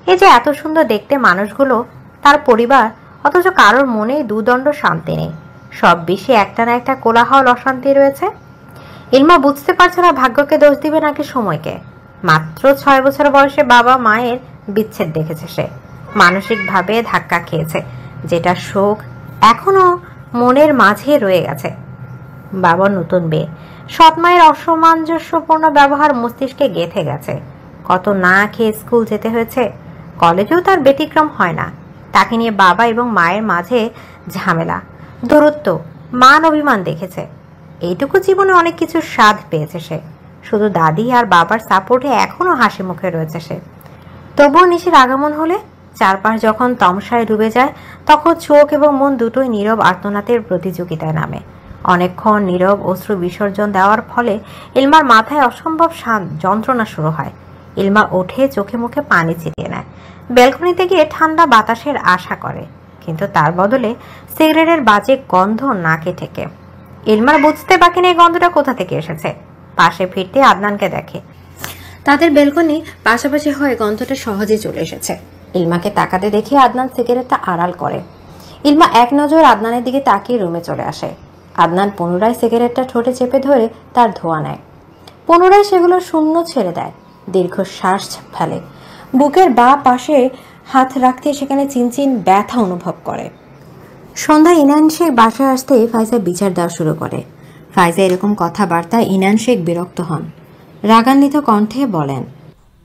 এই যে এত সুন্দর দেখতে মানুষগুলো, তার পরিবার, অথচ কারোর মনেই দুদণ্ড শান্তি নেই। সব বেশি একটা না একটা কোলাহল অশান্তি রয়েছে। ইলমা বুঝতে পারছে না ভাগ্যকে দোষ দিবে নাকি সময়কে। মাত্র 6 বছর বয়সে বাবা মায়ের বিচ্ছেদ দেখেছে সে, মানসিকভাবে ধাক্কা খেয়েছে, যেটা শোক এখনো মনের মাঝে রয়ে গেছে। বাবার নতুন বিয়ে, সৎ মায়ের অসামঞ্জস্যপূর্ণ ব্যবহার মস্তিষ্কে গেঁথে গেছে। কত না খেয়ে স্কুল যেতে হয়েছে, কলেজেও তার ব্যতিক্রম হয় না। তাকে নিয়ে বাবা এবং মায়ের মাঝে ঝামেলা, দূরত্ব, মান অভিমান দেখেছে। এইটুকু জীবনে অনেক কিছু স্বাদ পেয়েছে সে। শুধু দাদি আর বাবার সাপোর্টে এখনো হাসি মুখে রয়েছে সে। তবুও নিশির আগমন হলে, চারপাশ যখন তমসায় ডুবে যায়, তখন চোখ এবং মন দুটোই নীরব আর্তনাদের প্রতিযোগিতায় নামে। অনেকক্ষণ নীরব অশ্রু বিসর্জন দেওয়ার ফলে ইলমার মাথায় অসম্ভব যন্ত্রণা শুরু হয়। ইলমা ওঠে, চোখে মুখে পানি ছিটিয়ে নেয়, ব্যালকনিতে গিয়ে ঠান্ডা বাতাসের আশা করে, কিন্তু তার বদলে সিগারেটের বাজে গন্ধ নাকে ঠেকে। ইলমার বুঝতে বাকি নেই গন্ধটা কোথা থেকে এসেছে। পাশে ফিরতে আদনানকে দেখে। তাদের বেলকনি পাশাপাশি হয়ে গন্ধটা সহজে চলে এসেছে। ইলমাকে তাকাতে দেখে আদনান সিগারেটটা আড়াল করে। ইলমা এক নজর আদনানের দিকে তাকিয়ে রুমে চলে আসে। আদনান পুনরায় সিগারেটটা ঠোঁটে চেপে ধরে তার ধোঁয়া নেয়। পুনরায় সেগুলো শূন্য ছেড়ে দেয়, দীর্ঘশ্বাস ফেলে। বুকের বাঁ পাশে হাত রাখতে সেখানে চিনচিন ব্যথা অনুভব করে। সন্ধ্যায় ইনান শেখ বাসায় আসতে ফাইজা বিচার দেওয়া শুরু করে। ফাইজা এরকম কথাবার্তায় ইনান শেখ বিরক্ত হন। রাগান্বিত কণ্ঠে বলেন,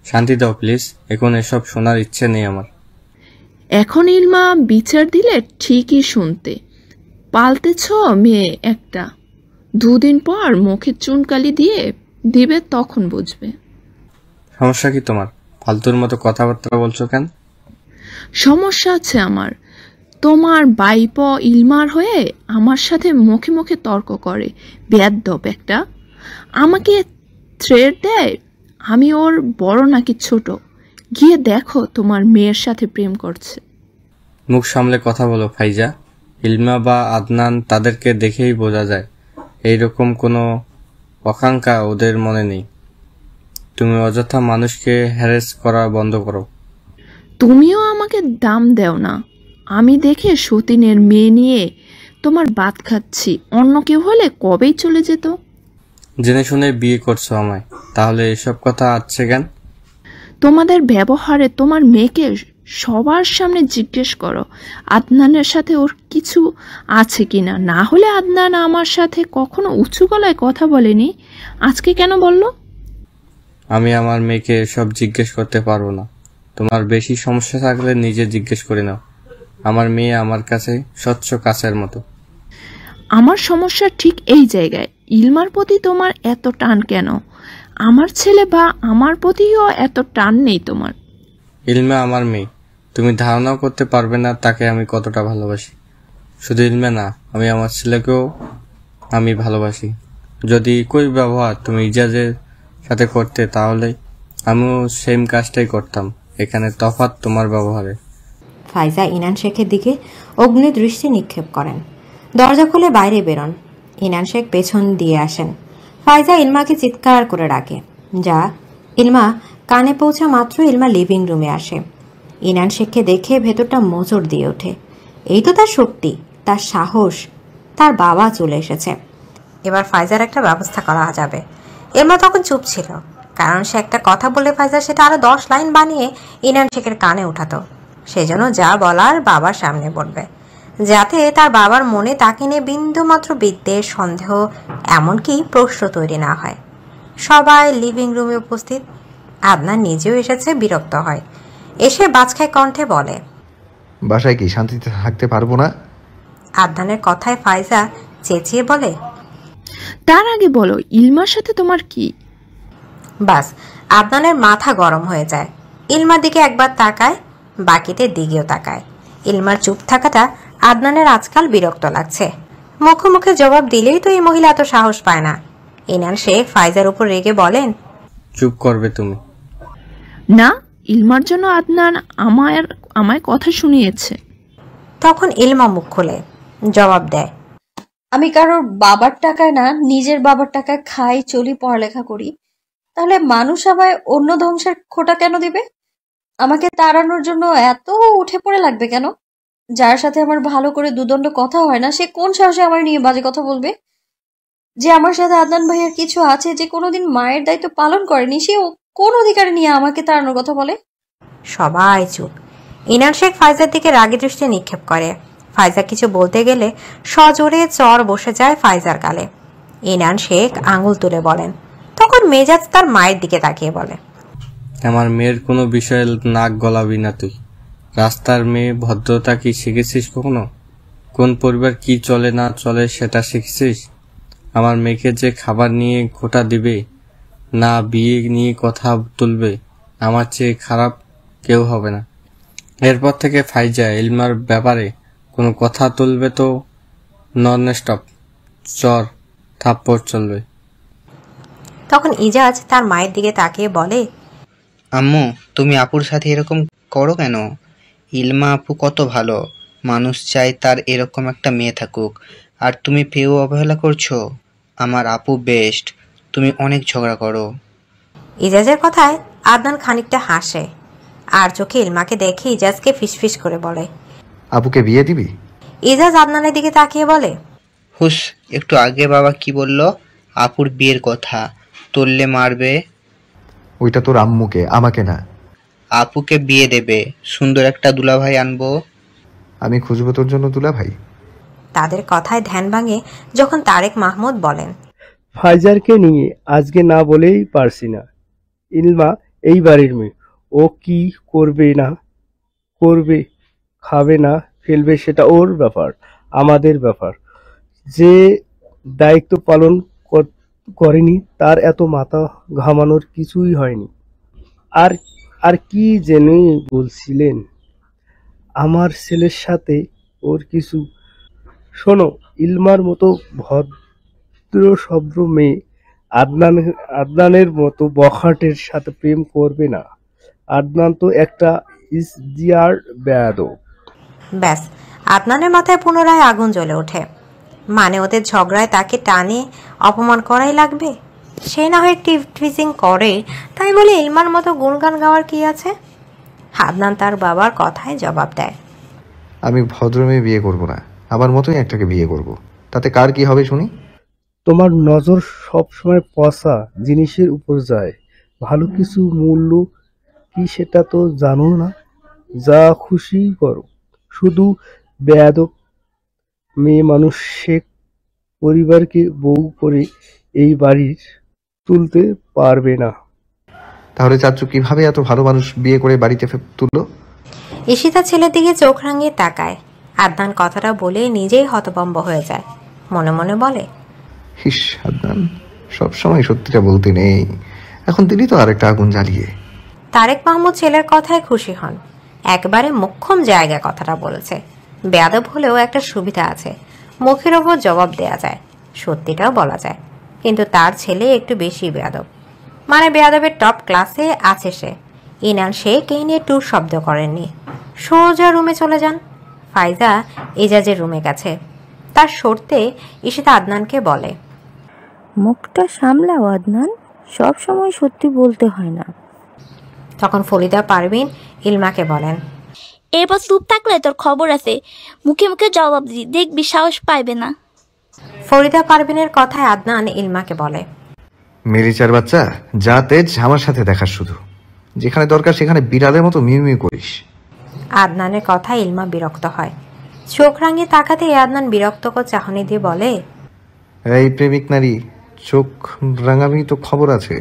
শান্তি দাও প্লিজ, এখন এসব শোনার ইচ্ছে নেই আমার। এখন ইলমা বিচার দিলে ঠিকই শুনতে পাল্টেছ মেয়ে একটা। 2 দিন পর মুখে চুনকালি দিয়ে দিবে, তখন বুঝবে। সমস্যা কি তোমার? ফালতুর মতো কথাবার্তা বলছো কেন? সমস্যা আছে আমার। তোমার বাইপ ইলমার হয়ে আমার সাথে মুখে মুখে তর্ক করে, বেয়াদ্দপ একটা। আমাকে থ্রেট দেয় আমি ওর বড় নাকি ছোট। গিয়ে দেখো তোমার মেয়ের সাথে প্রেম করছে। মুখ সামলে কথা বলো ফাইজা। ইলমা বা আদনান, তাদেরকে দেখেই বোঝা যায় এইরকম কোনো আকাঙ্ক্ষা ওদের মনে নেই। তুমি অযথা মানুষকে হ্যারেস করা বন্ধ করো। তুমিও আমাকে দাম দেও না। আমি দেখে সতীনের মেয়ে নিয়ে তোমার বাত খাচ্ছি, অন্য কেউ হলে কবেই চলে যেত। জেনে শুনে বিয়ে করছো আমায়, তাহলে এসব কথা আসছে কেন? তোমাদের ব্যবহারে তোমার মেয়েকে সবার সামনে জিজ্ঞেস করো আদনানের সাথে ওর কিছু আছে কিনা। না হলে আদনান আমার সাথে কখনো উঁচু গলায় কথা বলেনি, আজকে কেন বলল? আমি আমার মেয়েকে সব জিজ্ঞেস করতে পারবো না। তোমার বেশি সমস্যা থাকলে নিজে জিজ্ঞেস করে নাও। আমার মেয়ে আমার কাছে স্বচ্ছ কাছের মতো। আমার সমস্যা ঠিক এই জায়গায়। ইলমার প্রতি তোমার এত টান কেন? আমার ছেলে বা আমার প্রতিও এত টান নেই তোমার। ইলমা আমার মেয়ে, তুমি ধারণাও করতে পারবে না তাকে আমি কতটা ভালোবাসি। শুধু ইলমা না, আমি আমার ছেলেকেও আমি ভালোবাসি। যদি একই ব্যবহার তুমি ইজাজের সাথে করতে, তাহলে আমিও সেম কাজটাই করতাম। এখানে তফাৎ তোমার ব্যবহারে। ফাইজা ইনান শেখের দিকে অগ্নি দৃষ্টি নিক্ষেপ করেন। দরজা খুলে বাইরে বেরোন। ইনান শেখ পেছন দিয়ে আসেন। ফাইজা ইলমাকে চিৎকার করে ডাকে, যা। ইলমা কানে পৌঁছা মাত্র ইলমা লিভিং রুমে আসে। ইনান শেখকে দেখে ভেতরটা মোচড় দিয়ে ওঠে। এই তো তার শক্তি, তার সাহস। তার বাবা চলে এসেছে, এবার ফাইজার একটা ব্যবস্থা করা যাবে। ইলমা তখন চুপ ছিল, কারণ সে একটা কথা বলে ফাইজা সেটা আরো 10 লাইন বানিয়ে ইনান শেখের কানে উঠাতো। সেজন্য যা বলার বাবার সামনে বলবে, যাতে তার বাবার মনে তাকে নিয়ে বিন্দুমাত্র বিদ্বেষ, সন্দেহ, এমনকি প্রশ্ন তৈরি না হয়। সবাই লিভিং রুমে উপস্থিত। আদনান নিজেও এসেছে, বিরক্ত হয়। এসে বাজখায় কণ্ঠে বলে, বাসায় কি শান্তিতে থাকতে পারবো না? আদনানের কথায় ফাইজা চেঁচিয়ে বলে, তার আগে বলো ইলমার সাথে তোমার কি? বাস আদনানের মাথা গরম হয়ে যায়। ইলমার দিকে একবার তাকায়, বাকিদের দিকেও তাকায়। ইলমার চুপ থাকাটা আদনানের আজকাল বিরক্ত লাগছে। মুখে মুখে জবাব দিলেই তো এই মহিলা এত সাহস পায় না। ইনান শেখ ফাইজার উপর রেগে বলেন, চুপ করবে তুমি? না, ইলমার জন্য আদনান আমায় কথা শুনিয়েছে। তখন ইলমা মুখ খুলে জবাব দেয়, আমি কারোর বাবার টাকায় না, নিজের বাবার টাকায় খাই, চলি, পড়ালেখা করি। তাহলে মানুষ আমায় অন্য ধ্বংসের খোটা কেন দিবে? আমাকে তাড়ানোর জন্য এত উঠে পড়ে লাগবে কেন? যার সাথে আমার ভালো করে দুদণ্ড কথা হয় না, সে কোন সাহসে আমার নিয়ে বাজে কথা বলবে? যে আমার সাথে আদনান ভাইয়ের কিছু আছে, যে কোনোদিন মায়ের দায়িত্ব পালন করেনি, সে কোন অধিকারে নিয়ে আমাকে তাড়ানোর কথা বলে? সবাই চুপ। ইনান শেখ ফাইজার দিকে রাগী দৃষ্টি নিক্ষেপ করে। ফাইজা কিছু বলতে গেলে সজোরে চর বসে যায় ফাইজার গালে। ইনান শেখ আঙুল তুলে বলেন। তখন মেজাজ তার মায়ের দিকে তাকিয়ে বলে, আমার মেয়ের কোনো বিষয়ে নাক গলাবি না তুই। রাস্তার মেয়ে, ভদ্রতা কি শিখেছিস কখনো? কোন পরিবার কি চলে না চলে সেটা শিখেছিস? আমার মেয়েকে যে খাবার নিয়ে খোটা দিবে না, বিয়ে নিয়ে কথা তুলবে, আমার চেয়ে খারাপ কেউ হবে না। এরপর থেকে ফাইজা ইলমার ব্যাপারে কোনো কথা তুলবে তো নন স্টপ চর থাপ্পড় চলবে। তখন ইজাজ তার মায়ের দিকে তাকিয়ে বলে, আম্মু, তুমি আপুর সাথে এরকম করো কেন? ইলমা আপু কত ভালো মানুষ, চাই তার এরকম একটা মেয়ে থাকুক, আর তুমি পেয়েও অবহেলা করছো। আমার আপু বেস্ট, তুমি অনেক ঝগড়া করো। ইজাজের কথায় আদনান খানিকটা হাসে, আর চোখে ইলমাকে দেখে ইজাজকে ফিসফিস করে বলে, আপুকে বিয়ে দিবি? ইজাজ আদনানের দিকে তাকিয়ে বলে, হুস, একটু আগে বাবা কি বলল? আপুর বিয়ের কথা তুললে মারবে। ওইটা তোর আম্মুকে, আমাকে না। আপুকে বিয়ে দেবে, সুন্দর একটা দুলাভাই আনবো। আমি খুঁজবো তোর জন্য দুলা ভাই। তাদের কথায় ধ্যান ভাঙে যখন তারেক মাহমুদ বলেন, ফাইজারকে নিয়ে আজকে না বলেই পারছি না। ইলমা এই বাড়ির মেয়ে, ও কি করবে না করবে, খাবে না ফেলবে, সেটা ওর ব্যাপার, আমাদের ব্যাপার। যে দায়িত্ব পালন করেনি তার এত মাথা ঘামানোর কিছুই হয়নি। আর আর কি জেনে বলছিলেন? আমার ছেলের সাথে ওর কিছু। শোনো, ইলমার মতো ভদ্র সভ্র মেয়ে আদনানের মতো বখাটের সাথে প্রেম করবে না। আদনান তো একটা ইসদিয়ার বেয়াদব। ব্যাস, আদনানের মাথায় পুনরায় আগুন জ্বলে ওঠে। মানে ওদের ঝগড়ায় তাকে টানে অপমান করাই লাগবে? সে না হয় টিভিং করে, তাই বলে ইলমার মতো গুণগান গাওয়ার কি আছে? আদনান তার বাবার কথায় জবাব দেয়, আমি ভদ্র মেয়ে বিয়ে করবো না, আমার মতোই একটাকে বিয়ে করব। তাতে কার কি হবে শুনি? তোমার নজর সবসময় পচা জিনিসের উপর যায়। ভালো কিছু মূল্য কি সেটা তো জানো না। যা খুশি করো, শুধু বেয়াদব মেয়ে মানুষ শেখ পরিবারকে বউ করে এই বাড়ির তুলতে পারবে না। তাহলে চাচ্চু কিভাবে এত ভালো মানুষ বিয়ে করে বাড়িতে তুললো? ঈশিতা ছেলের দিকে চোখ রাঙিয়ে তাকায়। আদনান কথাটা বলে নিজেই হতভম্ব হয়ে যায়। মনে মনে বলে, হিস, আদনান সবসময় সত্যিটা বলতে নেই, এখন দিলি তো আরেকটা আগুন জ্বালিয়ে। তারেক মাহমুদ ছেলের কথায় খুশি হন। একবারে মোক্ষম জায়গায় কথাটা বলেছে। বেয়াদব হলেও একটা সুবিধা আছে, মুখের ওপর জবাব দেয়া যায়, সত্যিটাও বলা যায়। কিন্তু তার ছেলে একটু বেশি বেয়াদব, মানে বেয়াদবের টপ ক্লাসে আছে সে। ইনান শেখ এই নিয়ে টুর শব্দ করেননি, সোজা রুমে চলে যান। ফাইজা এজাজের রুমে গেছে। তার সরতে ঈশিতা আদনানকে বলে, মুখটা সামলাও আদনান, সব সময় সত্যি বলতে হয় না। তখন ফরিদা পারভিন ইলমাকে বলেন, এরপর চুপ থাকলে তোর খবর আছে, মুখে মুখে জবাব দি, দেখবি সাহস পাইবে না। ফরিদা পারভিনের কথায় আদনান ইলমাকে বলে, মেরিচার বাচ্চা, যা তেজ আমার সাথে দেখার, শুধু যেখানে দরকার সেখানে বিড়ালের মতো মিউ মিউ করিস। আদনানের কথায় ইলমা বিরক্ত হয়। চোখ রাঙিয়ে তাকাতে আদনান বিরক্তকর চাহনি দিয়ে বলে, এই প্রেমিক নারী, চোখ রাঙামি তো খবর আছে।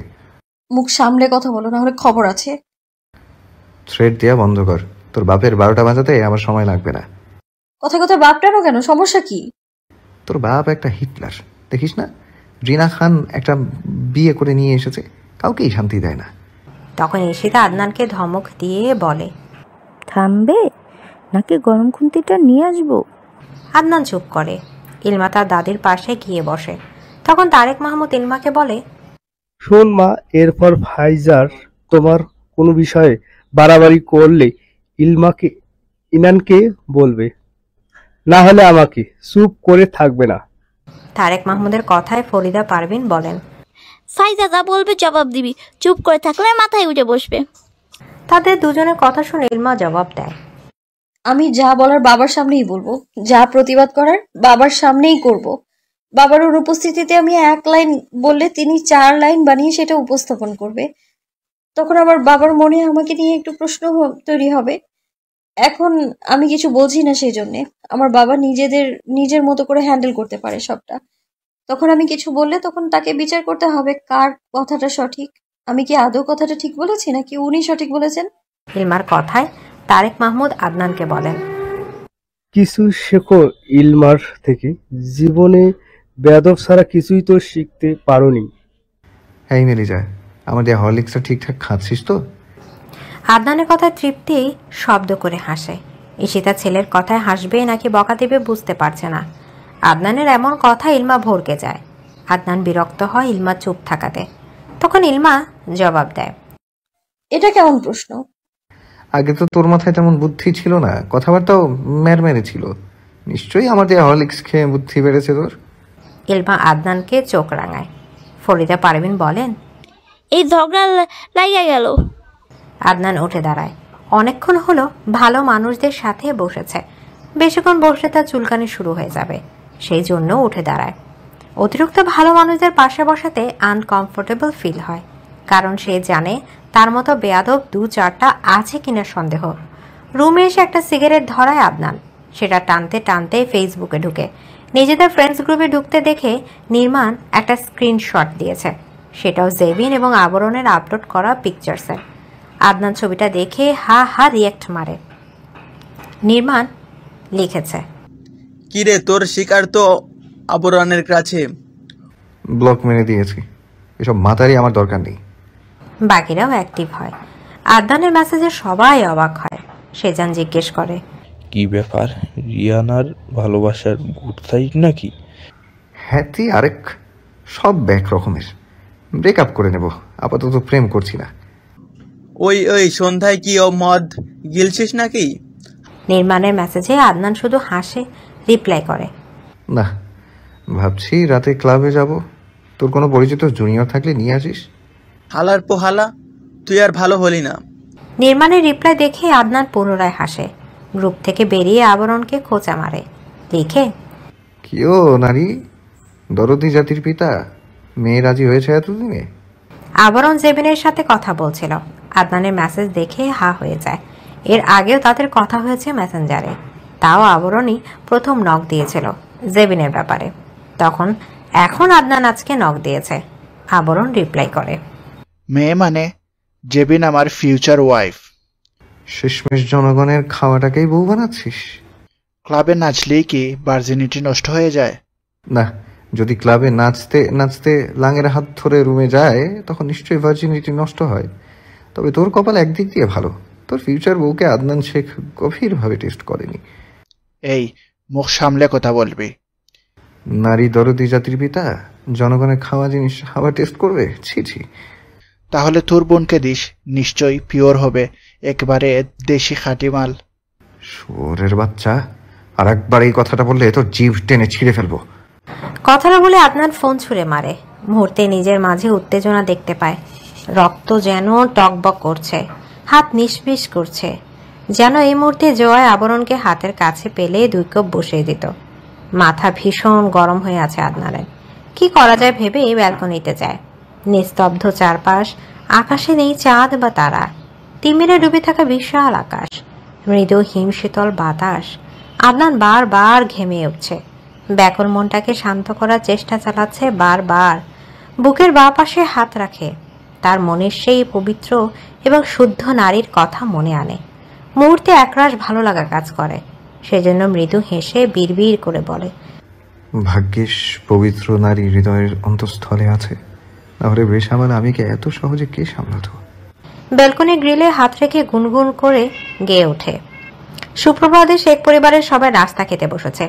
মুখ সামলে কথা বলো, না হলে খবর আছে। থ্রেড দেয়া বন্ধ কর। তোর বাপের 12টা বাজাতে আমার সময় লাগবে না। কথায় কথায় বাপটানো কেন? সমস্যা কি? তোর বাপ একটা হিটলার, দেখিস না? রিনা খান একটা বিয়ে করে নিয়ে এসেছে, কাউকেই শান্তি দেয় না। তখন ঈশিতা আদনানকে ধমক দিয়ে বলে, থামবে নাকি গরম খুন্তিটা নিয়ে আসবো? আদনান চুপ করে। ইলমা তার দাদির পাশে গিয়ে বসে। তখন তারেক মাহমুদ ইলমাকে বলে, শোন মা, এরপর ফাইজার তোমার কোনো বিষয়ে বাড়াবাড়ি করলে ইনানকে বলবে, না হলে আমাকে। চুপ করে থাকবে না। তারেক মাহমুদের কথায় ফরিদা পারভিন বলেন, ফাইজা যা বলবে জবাব দিবি, চুপ করে থাকলে মাথায় উঠে বসবে। তাদের দুজনের কথা শুনে ইলমা জবাব দেয়, আমি যা বলার বাবার সামনেই বলবো, যা প্রতিবাদ করার বাবার সামনেই করব। বাবার অনুপস্থিতিতে আমি 1 লাইন বললে তিনি 4 লাইন বানিয়ে সেটা উপস্থাপন করবে। তখন আমার বাবার মনে আমাকে নিয়ে একটু প্রশ্ন তৈরি হবে। এখন আমি কিছু বলছি না, সেই জন্যে আমার বাবা নিজের মতো করে হ্যান্ডেল করতে পারে সবটা। তখন আমি কিছু বললে তখন তাকে বিচার করতে হবে কার কথাটা সঠিক। আমি কি আদৌ কথাটা ঠিক বলেছি নাকি উনি সঠিক বলেছেন? ইলমার কথায় তারেক মাহমুদ আদনানকে বলেন, কিছু শেখো ইলমার থেকে। জীবনে বেয়াদব ছাড়া কিছুই তো শিখতে পারোনি। হ্যাঁ মেলিজা, আমার দেয়া হরলিক্সটা ঠিকঠাক খাচ্ছিস তো? আদনানের কথায় তৃপ্তি শব্দ করে হাসে। ঈশিতা ছেলের কথায় হাসবে নাকি বকা দেবে বুঝতে পারছে না। আদনানের এমন কথা ইলমা ভরকে যায়। আদনান বিরক্ত হয় ইলমা চুপ থাকাতে। তখন ইলমা জবাব দেয়, এটা কেমন প্রশ্ন? আগে তো তোর মাথায় তেমন বুদ্ধি ছিল না, কথাবার্তাও ম্যারম্যারে ছিল। নিশ্চয়ই আমার দেয়া হরলিক্স খেয়ে বুদ্ধি বেড়েছে তোর। ইলমা আদনানকে চোখ রাঙায়। ফরিদা পারভিন বলেন, এই ঝগড়া লাগিয়া গেল। আদনান উঠে দাঁড়ায়। অনেকক্ষণ হলো ভালো মানুষদের সাথে বসেছে, বেশিক্ষণ বসলে তার চুলকানি শুরু হয়ে যাবে, সেই জন্য উঠে দাঁড়ায়। অতিরিক্ত ভালো মানুষদের পাশে বসাতে আনকমফোর্টেবল ফিল হয়, কারণ সে জানে তার মতো বেয়াদব 2-4টা আছে কিনা সন্দেহ। রুমে এসে একটা সিগারেট ধরায় আদনান। সেটা টানতে টানতে ফেসবুকে ঢুকে নিজেদের ফ্রেন্ডস গ্রুপে ঢুকতে দেখে নির্মাণ একটা স্ক্রিনশট দিয়েছে, সেটাও জেবিন এবং আবরণের আপলোড করা পিকচার্সের। আদনান ছবিটা দেখে হা হা রিয়াক্ট মারে। নির্মাণ লিখেছে, কিরে তোর শিকার তো আবরণের কাছে। ব্লক মেরে দিয়েছি, এসব মাতারই আমার দরকার নেই। বাকিরাও অ্যাক্টিভ হয়। আদনানের মেসেজে সবাই অবাক হয়। সেজান জিজ্ঞেস করে, কি ব্যাপার, রিয়ানার ভালোবাসার গুড সাইড নাকি? হ্যাঁ আরেক সব ব্যাক রকমের। ব্রেকআপ করে নেব, আপাতত প্রেম করছি না। ওই সন্ধ্যায় কি ও মদ গিলছিস নাকি? নির্মাণের মেসেজে আদনান শুধু হাসে, রিপ্লাই করে, না, ভাবছি রাতে ক্লাবে যাব। তোর কোনো পরিচিত জুনিয়র থাকলে নিয়ে আসিস। হালার পোহালা, তুই আর ভালো হলি না। নির্মাণের রিপ্লাই দেখে আদনান পুনরায় হাসে। গ্রুপ থেকে বেরিয়ে আবরণকে খোঁচা মারে, লিখে, কিও নারী, দরদি জাতির পিতা, মেয়ে রাজি হয়েছে এতদিনে। আবরণ জেবিনের সাথে কথা বলছিল। আদনানের মেসেজ দেখে হা হয়ে যায়। এর আগেও তাদের কথা হয়েছে মেসেঞ্জারে, তাও আবরণই প্রথম নক দিয়েছিল জেবিনের ব্যাপারে। এখন আদনান আজকে নক দিয়েছে। আবরণ রিপ্লাই করে, মেয়ে মানে জেবিন আমার ফিউচার ওয়াইফ। শেষমেশ জনগণের খাওয়াটাকেই বউ বানাচ্ছিস? ক্লাবে নাচলেই কি ভার্জিনিটি নষ্ট হয়ে যায়? না, যদি ক্লাবে নাচতে নাচতে লাঙের হাত ধরে রুমে যায় তখন নিশ্চয়ই ভার্জিনিটি নষ্ট হয়। তবে তোর কপাল একদিক দিয়ে ভালো, তোর ফিউচার বউকে আদনান শেখ গভীরভাবে টেস্ট করেনি। এই মুখ সামলে কথা বলবি। নারী দরদি জাতির পিতা জনগণের খাওয়া জিনিস আবার টেস্ট করবে? ছি ছি। তাহলে তোর বোনকে দিস, নিশ্চয়ই পিওর হবে, একেবারে দেশি খাঁটি মাল। শুয়োরের বাচ্চা, আর একবার এই কথাটা বললে তোর জিভ টেনে ছিঁড়ে ফেলবো। কথাটা বলে আদনান ফোন ছুঁড়ে মারে। মুহূর্তে নিজের মাঝে উত্তেজনা দেখতে পায়। রক্ত যেন টকবক করছে, হাত নিষ্পিস করছে, যেন এই মুহূর্তে জয় আবরণকে হাতের কাছে পেলে 2 কাপ বসিয়ে দিত। মাথা ভীষণ গরম হয়ে আছে আদনানের। কি করা যায় ভেবে ব্যালকনিতে যায়। নিস্তব্ধ চারপাশ, আকাশে নেই চাঁদ বা তারা, তিমিরে ডুবে থাকা বিশাল আকাশ, মৃদু হিমশীতল বাতাস। আদনান বারবার ঘেমে উঠছে। ব্যাকুল মনটাকে শান্ত করার চেষ্টা চালাচ্ছে বারবার। বুকের বাঁ পাশে হাত রাখে, তার মনের সেই পবিত্র এবং শুদ্ধ নারীর কথা মনে আনে। মুহূর্তে একরাশ ভালো লাগা কাজ করে। সেজন্য মৃদু হেসে বিড়বিড় করে বলে, ভাগ্যিস পবিত্র নারী হৃদয়ের অন্তঃস্থলে আছে, নাহলে বেসামাল আমিকে এত সহজে কে সামলাতো। ব্যালকনি গ্রিলে হাত রেখে গুনগুন করে গেয়ে ওঠে। সুপ্রভাতে শেখ পরিবারের সবাই নাস্তা খেতে বসেছে।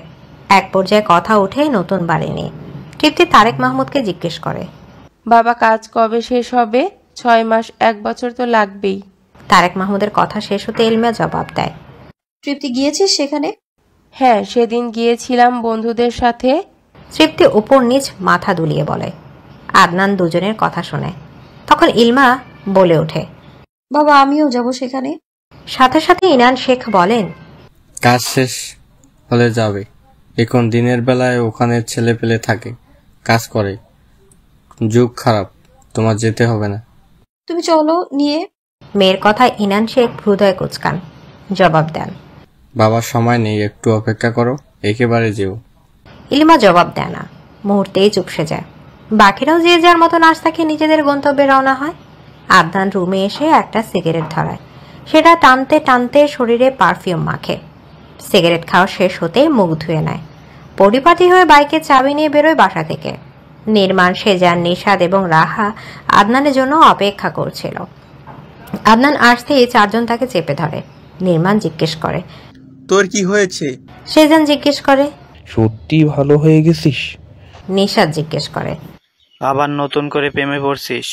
এক পর্যায়ে কথা উঠে নতুন বাড়ি নিয়ে। তৃপ্তি তারেক মাহমুদকে জিজ্ঞেস করে, বাবা কাজ কবে শেষ হবে? 6 মাস 1 বছর তো লাগবেই। তারেক মাহমুদের কথা শেষ হতে ইলমা জবাব দেয়, তৃপ্তি গিয়েছিস সেখানে? হ্যাঁ, সেদিন গিয়েছিলাম বন্ধুদের সাথে। তৃপ্তি উপর নিচ মাথা দুলিয়ে বলে। আদনান দুজনের কথা শোনে। তখন ইলমা বলে ওঠে, বাবা আমিও যাব সেখানে। সাথে সাথে ইনান শেখ বলেন, কাজ শেষ হলে যাবে। এখন দিনের বেলায় ওখানে ছেলে পেলে থাকে, কাজ করে। যুগ খারাপ, তোমার যেতে হবে না। তুমি চলো নিয়ে। মেয়ের কথায় ইনান শেখ হৃদয় কুচকান, জবাব দেন, বাবার সময় নেই, একটু অপেক্ষা করো, একেবারে যেও। ইলমা জবাব দেয় না, মুহূর্তেই চুপসে যায়। বাকিরাও যে যার মতো নাস্তা খেয়ে নিজেদের গন্তব্যে রওনা হয়। আদনান রুমে এসে একটা সিগারেট ধরায়, সেটা টানতে টানতে শরীরে পারফিউম মাখে। সিগারেট খাওয়া শেষ হতেই মুখ ধুয়ে নেয়। পরিপাটি হয়ে বাইকে চাবি নিয়ে বেরোয় বাসা থেকে। নির্মাণ, সেজান, নিশাদ এবং রাহা আদনানের জন্য অপেক্ষা করছিল। আদনান আসতেই চারজন তাকে চেপে ধরে। নির্মাণ জিজ্ঞেস করে, তোর কি হয়েছে? সেজান জিজ্ঞেস করে, সত্যি ভালো হয়ে গেছিস? নিশাদ জিজ্ঞেস করে, আবার নতুন করে প্রেমে পড়ছিস?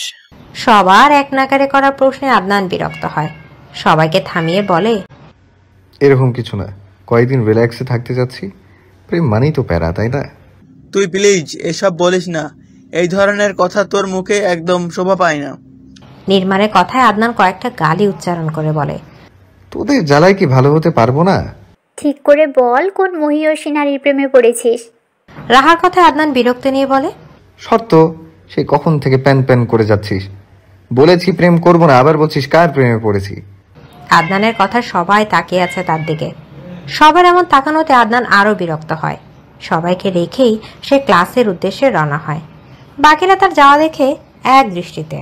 সবার এক নাকারে করা প্রশ্নে আদনান বিরক্ত হয়। সবাইকে থামিয়ে বলে, এরকম কিছু না, কয়েকদিন রিল্যাক্সে থাকতে যাচ্ছি। প্রেম মানেই তো প্যারা, তাই না? তুই প্লিজ এসব বলিস না, এই ধরনের কথা তোর মুখে একদম শোভা পায় না। নির্মাণের কথায় আদনান কয়েকটা গালি উচ্চারণ করে বলে, তোদের জ্বালায় কি ভালো হতে পারবো না? ঠিক করে বল, কোন মহিয়সী নারীর প্রেমে পড়েছিস? রাহার কথায় আদনান বিরক্তি নিয়ে বলে, শর্ত, সে কখন থেকে প্যান প্যান করে যাচ্ছিস। বলেছি প্রেম করবো না, আবার বলছিস কার প্রেমে পড়েছি। আদনানের কথা সবাই তাকিয়ে আছে তার দিকে। সবার এমন তাকানোতে আদনান আরো বিরক্ত হয়। সবাইকে রেখেই সে ক্লাসের উদ্দেশ্যে রওনা হয়। বাকিরা তার যাওয়া দেখে এক দৃষ্টিতে।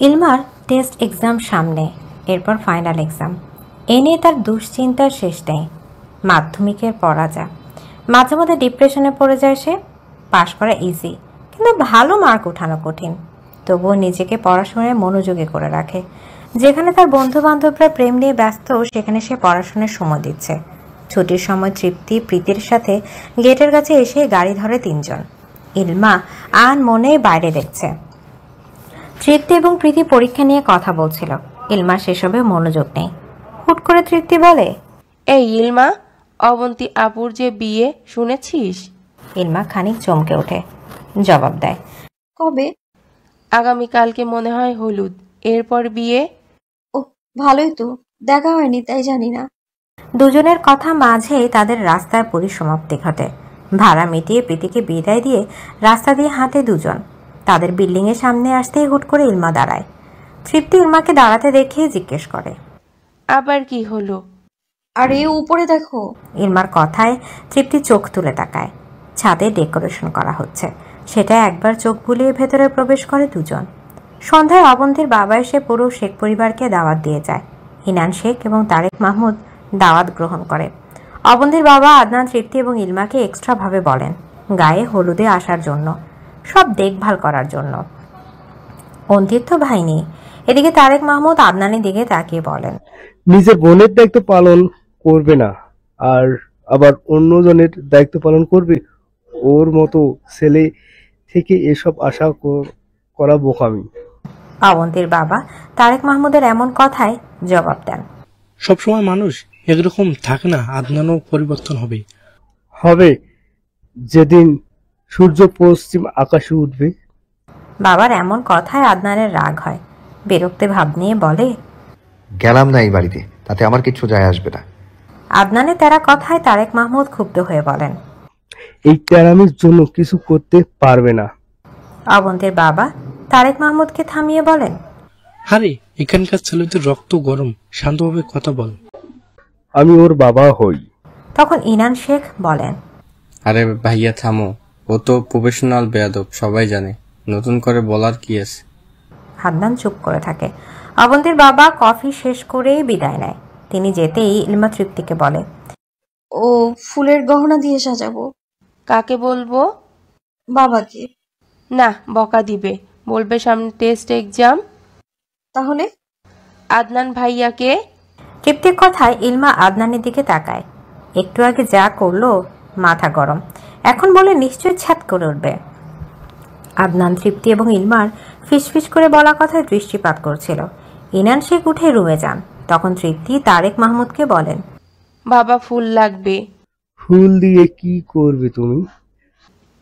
ইলমার টেস্ট এক্সাম সামনে, এরপর ফাইনাল এক্সাম। এ নিয়ে তার দুশ্চিন্তার শেষ নেই। মাধ্যমিকের পড়া যা, মাঝে মাঝে ডিপ্রেশনে পড়ে যায় সে। পাশ করা ইজি, কিন্তু ভালো মার্ক ওঠানো কঠিন। তবুও নিজেকে পড়াশোনায় মনোযোগী করে রাখে। যেখানে তার বন্ধু বান্ধবরা প্রেম নিয়ে ব্যস্ত, সেখানে সে পড়াশোনার সময় দিচ্ছে। ছুটির সময় তৃপ্তি প্রীতির সাথে গেটের কাছে এসে গাড়ি ধরে তিনজন। ইলমা আন মনে বাইরে দেখছে। তৃপ্তি এবং প্রীতি পরীক্ষা নিয়ে কথা বলছিল। ইলমা সেসবে মনোযোগ নেই। হুট করে তৃপ্তি বলে, এই ইলমা, অবন্তী আপুর যে বিয়ে শুনেছিস? ইলমা খানিক চমকে ওঠে, জবাব দেয়, কবে? আগামীকালকে মনে হয় হলুদ, এরপর বিয়ে। ও ভালোই তো, দেখা হয়নি তাই জানি না। দুজনের কথা মাঝেই তাদের রাস্তার পরিসমাপ্তি ঘটে। ভাড়া মিটিয়ে প্রীতিকে বিদায় দিয়ে রাস্তা দিয়ে হাঁটে দুজন। তাদের বিল্ডিং এর সামনে আসতেই হুট করে ইলমা দাঁড়ায়। তৃপ্তি ইলমাকে দাঁড়াতে দেখে জিজ্ঞেস করে, আবার কি হলো? আরে উপরে দেখো। ইলমার কথায় তৃপ্তি চোখ তুলে তাকায়। ছাদে ডেকোরেশন করা হচ্ছে, সেটা একবার চোখ বুলিয়ে ভেতরে প্রবেশ করে দুজন। সন্ধ্যায় অবন্তীর বাবা এসে পুরো শেখ পরিবারকে দাওয়াত দিয়ে যায়। ইনান শেখ এবং তারেক মাহমুদ দাওয়াত গ্রহণ করে। অবন্তীর বাবা আদনান, তৃপ্তি এবং ইলমাকে এক্সট্রা ভাবে বলেন গায়ে হলুদে আসার জন্য, সব দেখভাল করার জন্য। অন্তির তো ভাই নেই। এদিকে তারেক মাহমুদ আদনানের দিকে তাকিয়ে বলেন, নিজের বোনের দায়িত্ব পালন করবে না, আর আবার অন্যজনের দায়িত্ব পালন করবে। ওর মতো ছেলে থেকে এসব আশা করা বোকামি। অবন্তীর বাবা তারেক মাহমুদের এমন কথায় জবাব দেন, সবসময় মানুষ একরকম থাকে না, আদনানও পরিবর্তন হবে। হবে যেদিন সূর্য পশ্চিম আকাশে উঠবে। বাবার এমন কথায় আদনানের রাগ হয়। বিরক্তি ভাব নিয়ে বলে, গেলাম না এই বাড়িতে, তাতে আমার কিছু যায় আসবে না। আদনানের তেরা কথায় তারেক মাহমুদ ক্ষুব্ধ হয়ে বলেন, এই তেরামির জন্য কিছু করতে পারবে না। অবন্তীর বাবা তারেক মাহমুদকে থামিয়ে বলেন, আরে এখানকার ছেলেদের রক্ত গরম, শান্তভাবে কথা বল। আমি ওর বাবা হই। তখন ইনান শেখ বলেন, আরে ভাইয়া থামো, ও তো প্রফেশনাল বেয়াদব, সবাই জানে, নতুন করে বলার কি আছে। আদনান চুপ করে থাকে। অবন্তীর বাবা কফি শেষ করে বিদায় নেয়। তিনি যেতেই ইলমা তৃপ্তিকে বলে, ও ফুলের গহনা দিয়ে সাজাবো। কাকে বলবো? বাবাকে। না, বকা দিবে, বলবে সামনে টেস্ট এক্সাম। তাহলে আদনান ভাইয়াকে। তৃপ্তির কথায় ইলমা আদনানের দিকে তাকায়। একটু আগে যা করলো, মাথা গরম, এখন বলে নিশ্চয় ছ্যাত করে উঠবে। আদনান তৃপ্তি এবং ইলমার ফিসফিস করে বলা কথায় দৃষ্টিপাত করছিল। ইনান শেখ উঠে রুমে যান। তখন তৃপ্তি তারেক মাহমুদকে বলেন, বাবা ফুল লাগবে। ফুল দিয়ে কি করবে তুমি?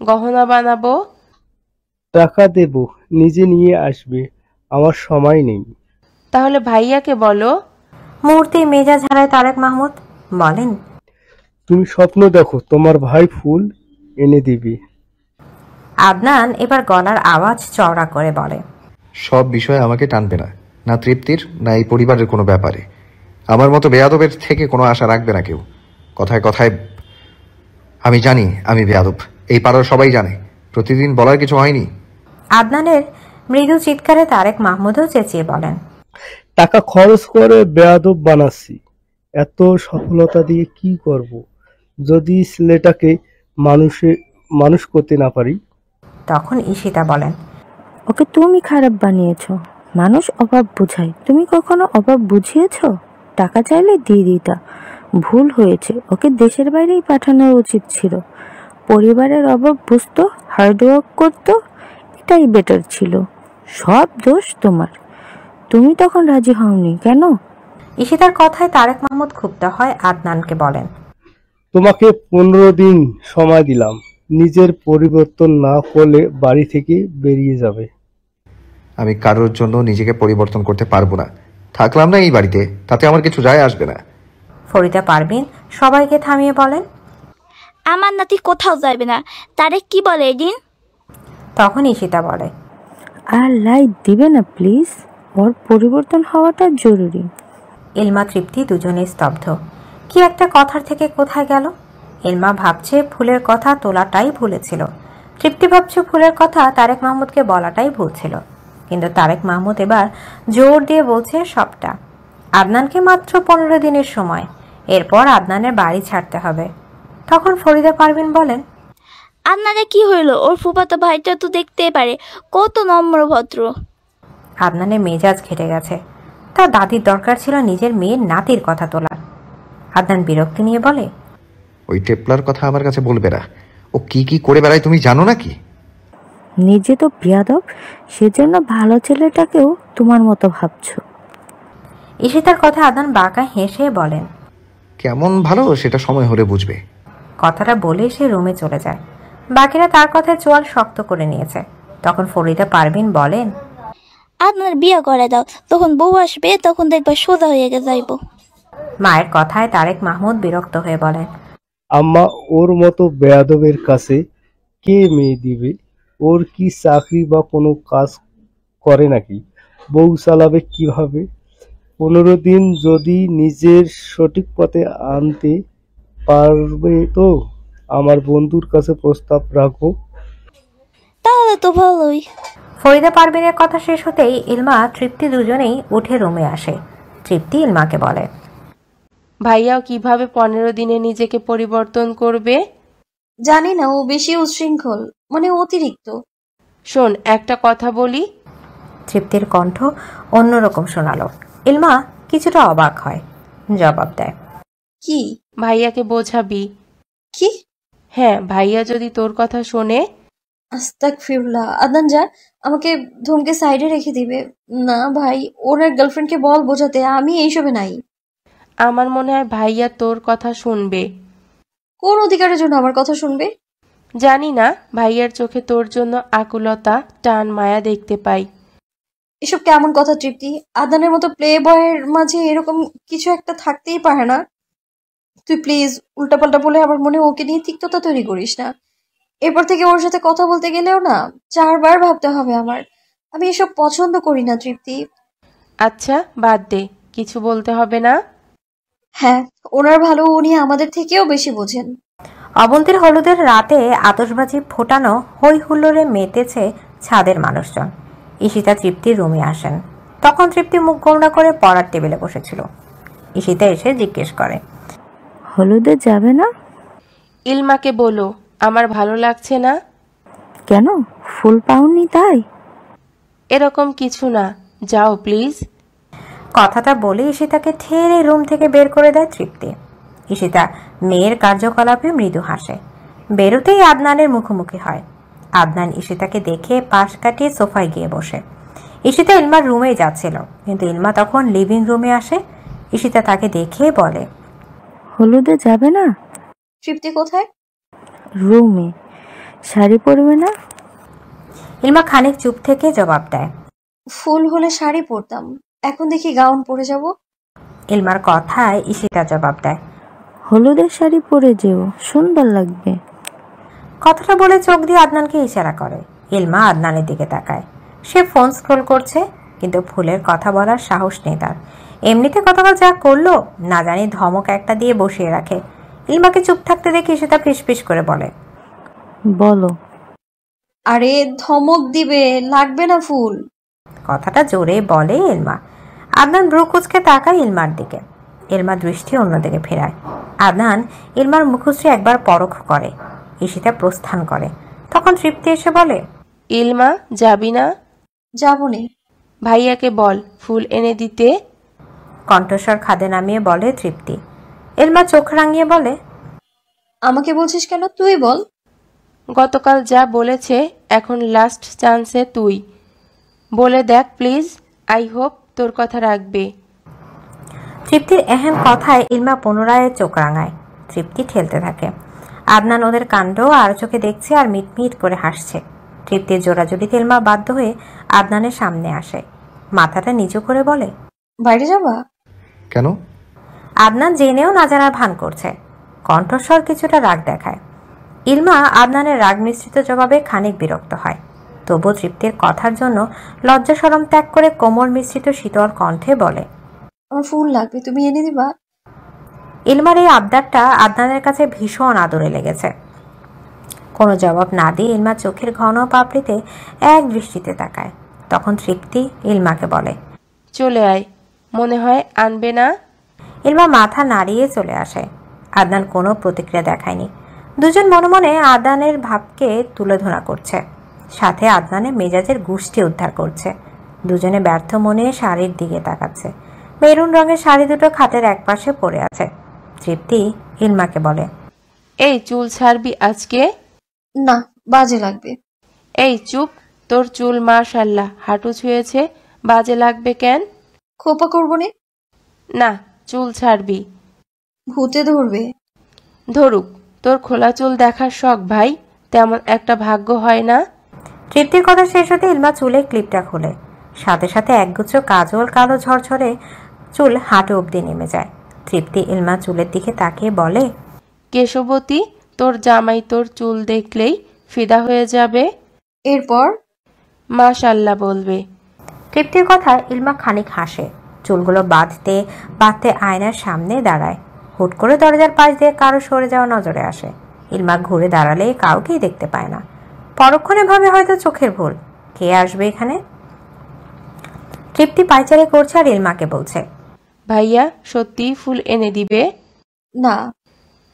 গহনা বানাবো। টাকা দেব, নিজে নিয়ে আসবে, আমার সময় নেই। তাহলে ভাইয়াকে বলো। মুহূর্তে মেজাজ হারায় তারেক মাহমুদ, বলেন, তুমি স্বপ্ন দেখো তোমার ভাই ফুল এনে দিবি। আদনান এবার গলার আওয়াজ চওড়া করে বলে, সব বিষয়ে আমাকে টানবে না, না তৃপ্তির না এই পরিবারের কোনো ব্যাপারে। আমার মতো বেয়াদবের থেকে কোনো আশা রাখবে না কেউ। কথায় কথায় আমি জানি আমি বেয়াদব, এই পাড়ার সবাই জানে, প্রতিদিন বলার কিছু হয়নি। আদনানের মৃদু চিৎকারে তারেক মাহমুদও চেঁচিয়ে বলেন, টাকা খরচ করে বেয়াদব বানাচ্ছি, এত সফলতা দিয়ে কি করব যদি ছেলেটাকে মানুষ করতে না পারি। তখন ঈশিতা বলেন, ওকে তুমি খারাপ বানিয়েছো। মানুষ অভাব বুঝায়, তুমি কখনো অভাব বুঝিয়েছো? টাকা চাইলে দিয়ে দিতা, ভুল হয়েছে। ওকে দেশের বাইরেই পাঠানো উচিত ছিল। পরিবারের অভাব বুঝতো, হার্ডওয়ার্ক করতো, এটাই বেটার ছিল। সব দোষ তোমার, তুমি তখন রাজি হওনি কেন? ঈশিতার কথায় তারেক মাহমুদ ক্ষুব্ধ হয়, আদনানকে বলেন, তোমাকে 15 দিন সময় দিলাম, নিজের পরিবর্তন না করলে বাড়ি থেকে বেরিয়ে যাবে। আমি কারোর জন্য নিজেকে পরিবর্তন করতে পারবো না। থাকলাম না এই বাড়িতে, তাতে আমার কিছু যায় আসবে না। ফরিদা পারভিন সবাইকে থামিয়ে বলেন, আমার নাতি কোথাও যাবে না। তারেক কি বলে এদিন? তখন ঈশিতা বলে, আর লাইট দিবে না প্লিজ, ওর পরিবর্তন হওয়াটা জরুরি। ইলমা তৃপ্তি দুজনেই স্তব্ধ। কি একটা কথার থেকে কোথায় গেল। ইলমা ভাবছে ফুলের কথা তোলাটাই ভুলেছিল, তৃপ্তি ভাবছে ফুলের কথা তারেক মাহমুদকে বলাটাই ভুল ছিল। কিন্তু তারেক মাহমুদ এবার জোর দিয়ে বলছে সবটা। আদনানকে মাত্র 15 দিনের সময়, এরপর আদনানের বাড়ি ছাড়তে হবে। তখন ফরিদা পারভিন বলেন, আদনানে কি হইল? ওর ফুফাতো ভাইটা তো দেখতেই পারে, কত নম্র ভদ্র। আদনানের মেজাজ ঘেটে গেছে। তার দাদির দরকার ছিল নিজের মেয়ের নাতির কথা তোলার। আদনান বিরক্তি নিয়ে বলে, ওই টেপলার কথা আমার কাছে বলবে না। ও কি কি করে বেড়ায় তুমি জানো নাকি? নিজে তো বেয়াদব, সেজন্য ভালো ছেলেটাকেও তোমার মতো ভাবছো। ঈশিতার কথা আদনান বাঁকা হেসে বলেন, কেমন ভালো সেটা সময় হলে বুঝবে। কথাটা বলে সে রুমে চলে যায়। বাকিরা তার কথায় চোয়াল শক্ত করে নিয়েছে। তখন ফরিদা পারভিন বলেন, আপনার বিয়ে করে দাও, তখন বউ আসবে, তখন দেখবা সোজা হয়ে যাইব। মায়ের কথায় তারেক মাহমুদ বিরক্ত হয়ে বলেন, আম্মা, ওর মতো বেয়াদবের কাছে কে মেয়ে দিবে? ওর কি চাকরি বা কোনো কাজ করে নাকি? বউ চালাবে কিভাবে? 15 দিন যদি নিজের সঠিক পথে আনতে পারবে তো আমার বন্ধুর কাছে প্রস্তাব রাখবো। তাহলে তো ভালোই। ফরিদা পারভিনের কথা শেষ হতেই ইলমা তৃপ্তি দুজনেই উঠে রুমে আসে। তৃপ্তি ইলমাকে বলে, ভাইয়াও কিভাবে 15 দিনে নিজেকে পরিবর্তন করবে? জানি না, ও বেশি উচ্ছৃঙ্খল, মানে অতিরিক্ত। শোন, একটা কথা বলি। তৃপ্তির কণ্ঠ অন্যরকম শোনালো। ইলমা কিছুটা অবাক হয়, জবাব দেয়, কি? ভাইয়াকে বোঝাবি। কি? হ্যাঁ, ভাইয়া যদি তোর কথা শোনে। আস্তাগফিরুল্লাহ। আদনান যা, আমাকে ধমকে সাইডে রেখে দিবে। না ভাই, ওর এক গার্লফ্রেন্ডকে বল বোঝাতে, আমি এইসবে নাই। আমার মনে হয় ভাইয়া তোর কথা শুনবে। কোন অধিকারের জন্য আমার কথা শুনবে? জানি না, ভাইয়ার চোখে তোর জন্য আকুলতা, টান, মায়া দেখতে পাই। এসব কেমন কথা তৃপ্তি? আদনানের মতো প্লে বয়ের মাঝে এরকম কিছু একটা থাকতেই পারে না। তুই প্লিজ উল্টাপাল্টা বলে আমার মনে ওকে নিয়ে তিক্ততা তৈরি করিস না। এরপর থেকে ওর সাথে কথা বলতে গেলেও না 4 বার ভাবতে হবে আমার। আমি এসব পছন্দ করি না তৃপ্তি। আচ্ছা বাদ দে, কিছু বলতে হবে না। হ্যাঁ, ওনার ভালো উনি আমাদের থেকেও বেশি বোঝেন। অবন্তীর হলুদের রাতে আতশবাজি ফোটানো হই হুল্লোড়ে মেতেছে ছাদের মানুষজন। ঈশিতা তৃপ্তির রুমে আসেন। তখন তৃপ্তি মুখ গোমড়া করে পড়ার টেবিলে বসেছিল। ঈশিতা এসে জিজ্ঞেস করে, হলুদে যাবে না? ইলমাকে বলো আমার ভালো লাগছে না। কেন, ফুল পাওনি তাই? এরকম কিছু না, যাও প্লিজ। কথাটা বলে ঈশিতাকে ঠেলে রুম থেকে বের করে দেয় তৃপ্তি। ঈশিতা মেয়ের কার্যকলাপে মৃদু হাসে। বেরোতেই আদনানের মুখোমুখি হয়। আদনান ঈশিতাকে দেখে পাশ কাটিয়ে সোফায় গিয়ে বসে। ঈশিতা ইলমার রুমেই যাচ্ছিল, কিন্তু ইলমা তখন লিভিং রুমে আসে। ঈশিতা তাকে দেখে বলে, হলুদে যাবে না? তৃপ্তি কোথায়? রুমে। শাড়ি পরবে না? ইলমা খানিক চুপ থেকে জবাব দেয়, ফুল হলে শাড়ি পরতাম, এখন দেখি গাউন পরে যাব। ইলমার কথায় ঈশিতা জবাব দেয়, হলুদের শাড়ি পরে যেও, সুন্দর লাগবে। কথাটা বলে চোখ দিয়ে আদনানকে ইশারা করে। ইলমা আদনানের দিকে তাকায়। সে ফোন স্ক্রোল করছে, কিন্তু ফুলের কথা বলার সাহস নেই তার। এমনিতে গতকাল যা করলো না জানি ধমক একটা দিয়ে বসিয়ে রাখে। ইলমাকে চুপ থাকতে দেখে ঈশিতা ফিসফিস করে বলে, বলো। আরে ধমক দিবে, লাগবে না ফুল। কথাটা জোরে বলে ইলমা। আদনান ভ্রু কুঁচকে তাকায় ইলমার দিকে। ইলমা দৃষ্টি অন্যদিকে ফেরায়। আদনান ইলমার মুখশ্রী একবার পরখ করে। ঈশিতা প্রস্থান করে। তখন তৃপ্তি এসে বলে, ইলমা যাবি না? যাবনি। ভাইয়াকে বল ফুল এনে দিতে। কণ্ঠস্বর খাদে নামিয়ে বলে তৃপ্তি। ইলমা চোখ রাঙিয়ে বলে, আমাকে বলছিস কেন? তুই বল। গতকাল যা বলেছে এখন লাস্ট চান্সে তুই বলে দেখ প্লিজ। আই হোপ তোর কথা রাখবে। তৃপ্তির এহেন কথায় ইলমা পুনরায় চোখ রাঙায়। তৃপ্তি ঠেলতে থাকে। আদনান ওদের কাণ্ড আর চোখে দেখছে আর মিটমিট করে হাসছে। তৃপ্তির জোড়াজুড়িতে ইলমা বাধ্য হয়ে আদনানের সামনে আসে। মাথাটা নিচু করে বলে, বাইরে যাবা? কেন? আদনান জেনেও না জানার ভান করছে। কণ্ঠস্বর কিছুটা রাগ দেখায়। ইলমা আদনানের রাগ মিশ্রিত জবাবে খানিক বিরক্ত হয়। তবু তৃপ্তির কথার জন্য লজ্জা শরম ত্যাগ করে কোমল মিশ্রিত শীতল কণ্ঠে বলে, আমার ফুল লাগবে, তুমি এনে দিবা? ইলমার এই আবদারটা আদনানের কাছে ভীষণ আদরে লেগেছে। কোনো জবাব না দিয়ে ইলমা চোখের ঘন পাপড়িতে এক দৃষ্টিতে তাকায়। তখন তৃপ্তি ইলমাকে বলে, চলে আয়, মনে হয় আনবে না। ইলমা মাথা নাড়িয়ে চলে আসে। আদনান কোনো প্রতিক্রিয়া দেখায়নি। দুজন মনে মনে আদনানের ভাবকে তুলোধনা করছে, সাথে আদনানের মেজাজের গুষ্টি উদ্ধার করছে। দুজনে ব্যর্থ মনে শাড়ির দিকে তাকাচ্ছে। মেরুন রঙের শাড়ি দুটো খাটের একপাশে পড়ে আছে। তৃপ্তি ইলমাকে বলে, এই চুল ছাড়বি আজকে? না, বাজে লাগবে। এই চুপ, তোর চুল মাশাআল্লাহ হাঁটু ছুঁয়েছে, বাজে লাগবে কেন? খোপা করবো নে। না, চুল ছাড়বি। ভূতে ধরবে। ধরুক, তোর খোলা চুল দেখার শখ ভাই, তেমন একটা ভাগ্য হয় না। তৃপ্তির কথা শেষ হতে ইলমা চুলে ক্লিপটা খোলে। সাথে সাথে একগুচ্ছ কাজল কালো ঝরঝরে চুল হাঁটু অবধি নেমে যায়। তৃপ্তি ইলমা চুলের দিকে তাকিয়ে বলে, কেশবতী, তোর জামাই তোর চুল দেখলেই ফিদা হয়ে যাবে। এরপর মাশাআল্লাহ বলবে। তৃপ্তির কথা ইলমা খানিক হাসে। চুলগুলো বাঁধতে বাঁধতে আয়নার সামনে দাঁড়ায়। হুট করে দরজার পাশ দিয়ে কারো সরে যাওয়া নজরে আসে। ইলমা ঘুরে দাঁড়ালে কাউকেই দেখতে পায় না। পরক্ষণে ভাবে হয়তো চোখের ভুল। কে আসবে এখানে? তৃপ্তি পায়চারি করছে আর ইলমাকে বলছে, ভাইয়া সত্যিই ফুল এনে দিবে? না।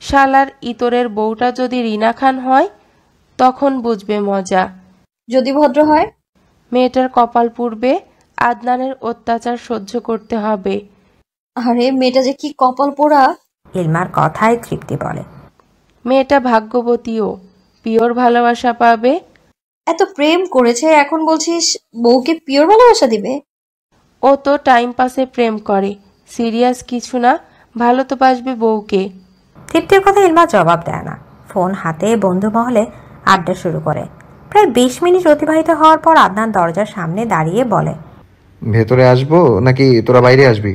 শালার ইতরের বউটা যদি রিনা খান হয় তখন বুঝবে মজা। যদি ভদ্র হয়? মেয়েটার কপাল পুড়বে, আদনানের অত্যাচার সহ্য করতে হবে। আরে মেয়েটা যে কি কপাল পোড়া। ইলমার কথায় তৃপ্তি বলে, মেয়েটা ভাগ্যবতীও, পিওর ভালোবাসা পাবে। এত প্রেম করেছে, এখন বলছিস বউকে পিওর ভালোবাসা দিবে? ও তো টাইম পাসে প্রেম করে, সিরিয়াস কিছু না। ভালো তো বাসবে বউকে। তৃপ্তির কথা ইলমা জবাব দেয় না। ফোন হাতে বন্ধু মহলে আড্ডা শুরু করে। প্রায় 20 মিনিট অতিবাহিত হওয়ার পর আদনান দরজার সামনে দাঁড়িয়ে বলে, ভেতরে আসবো নাকি তোরা বাইরে আসবি?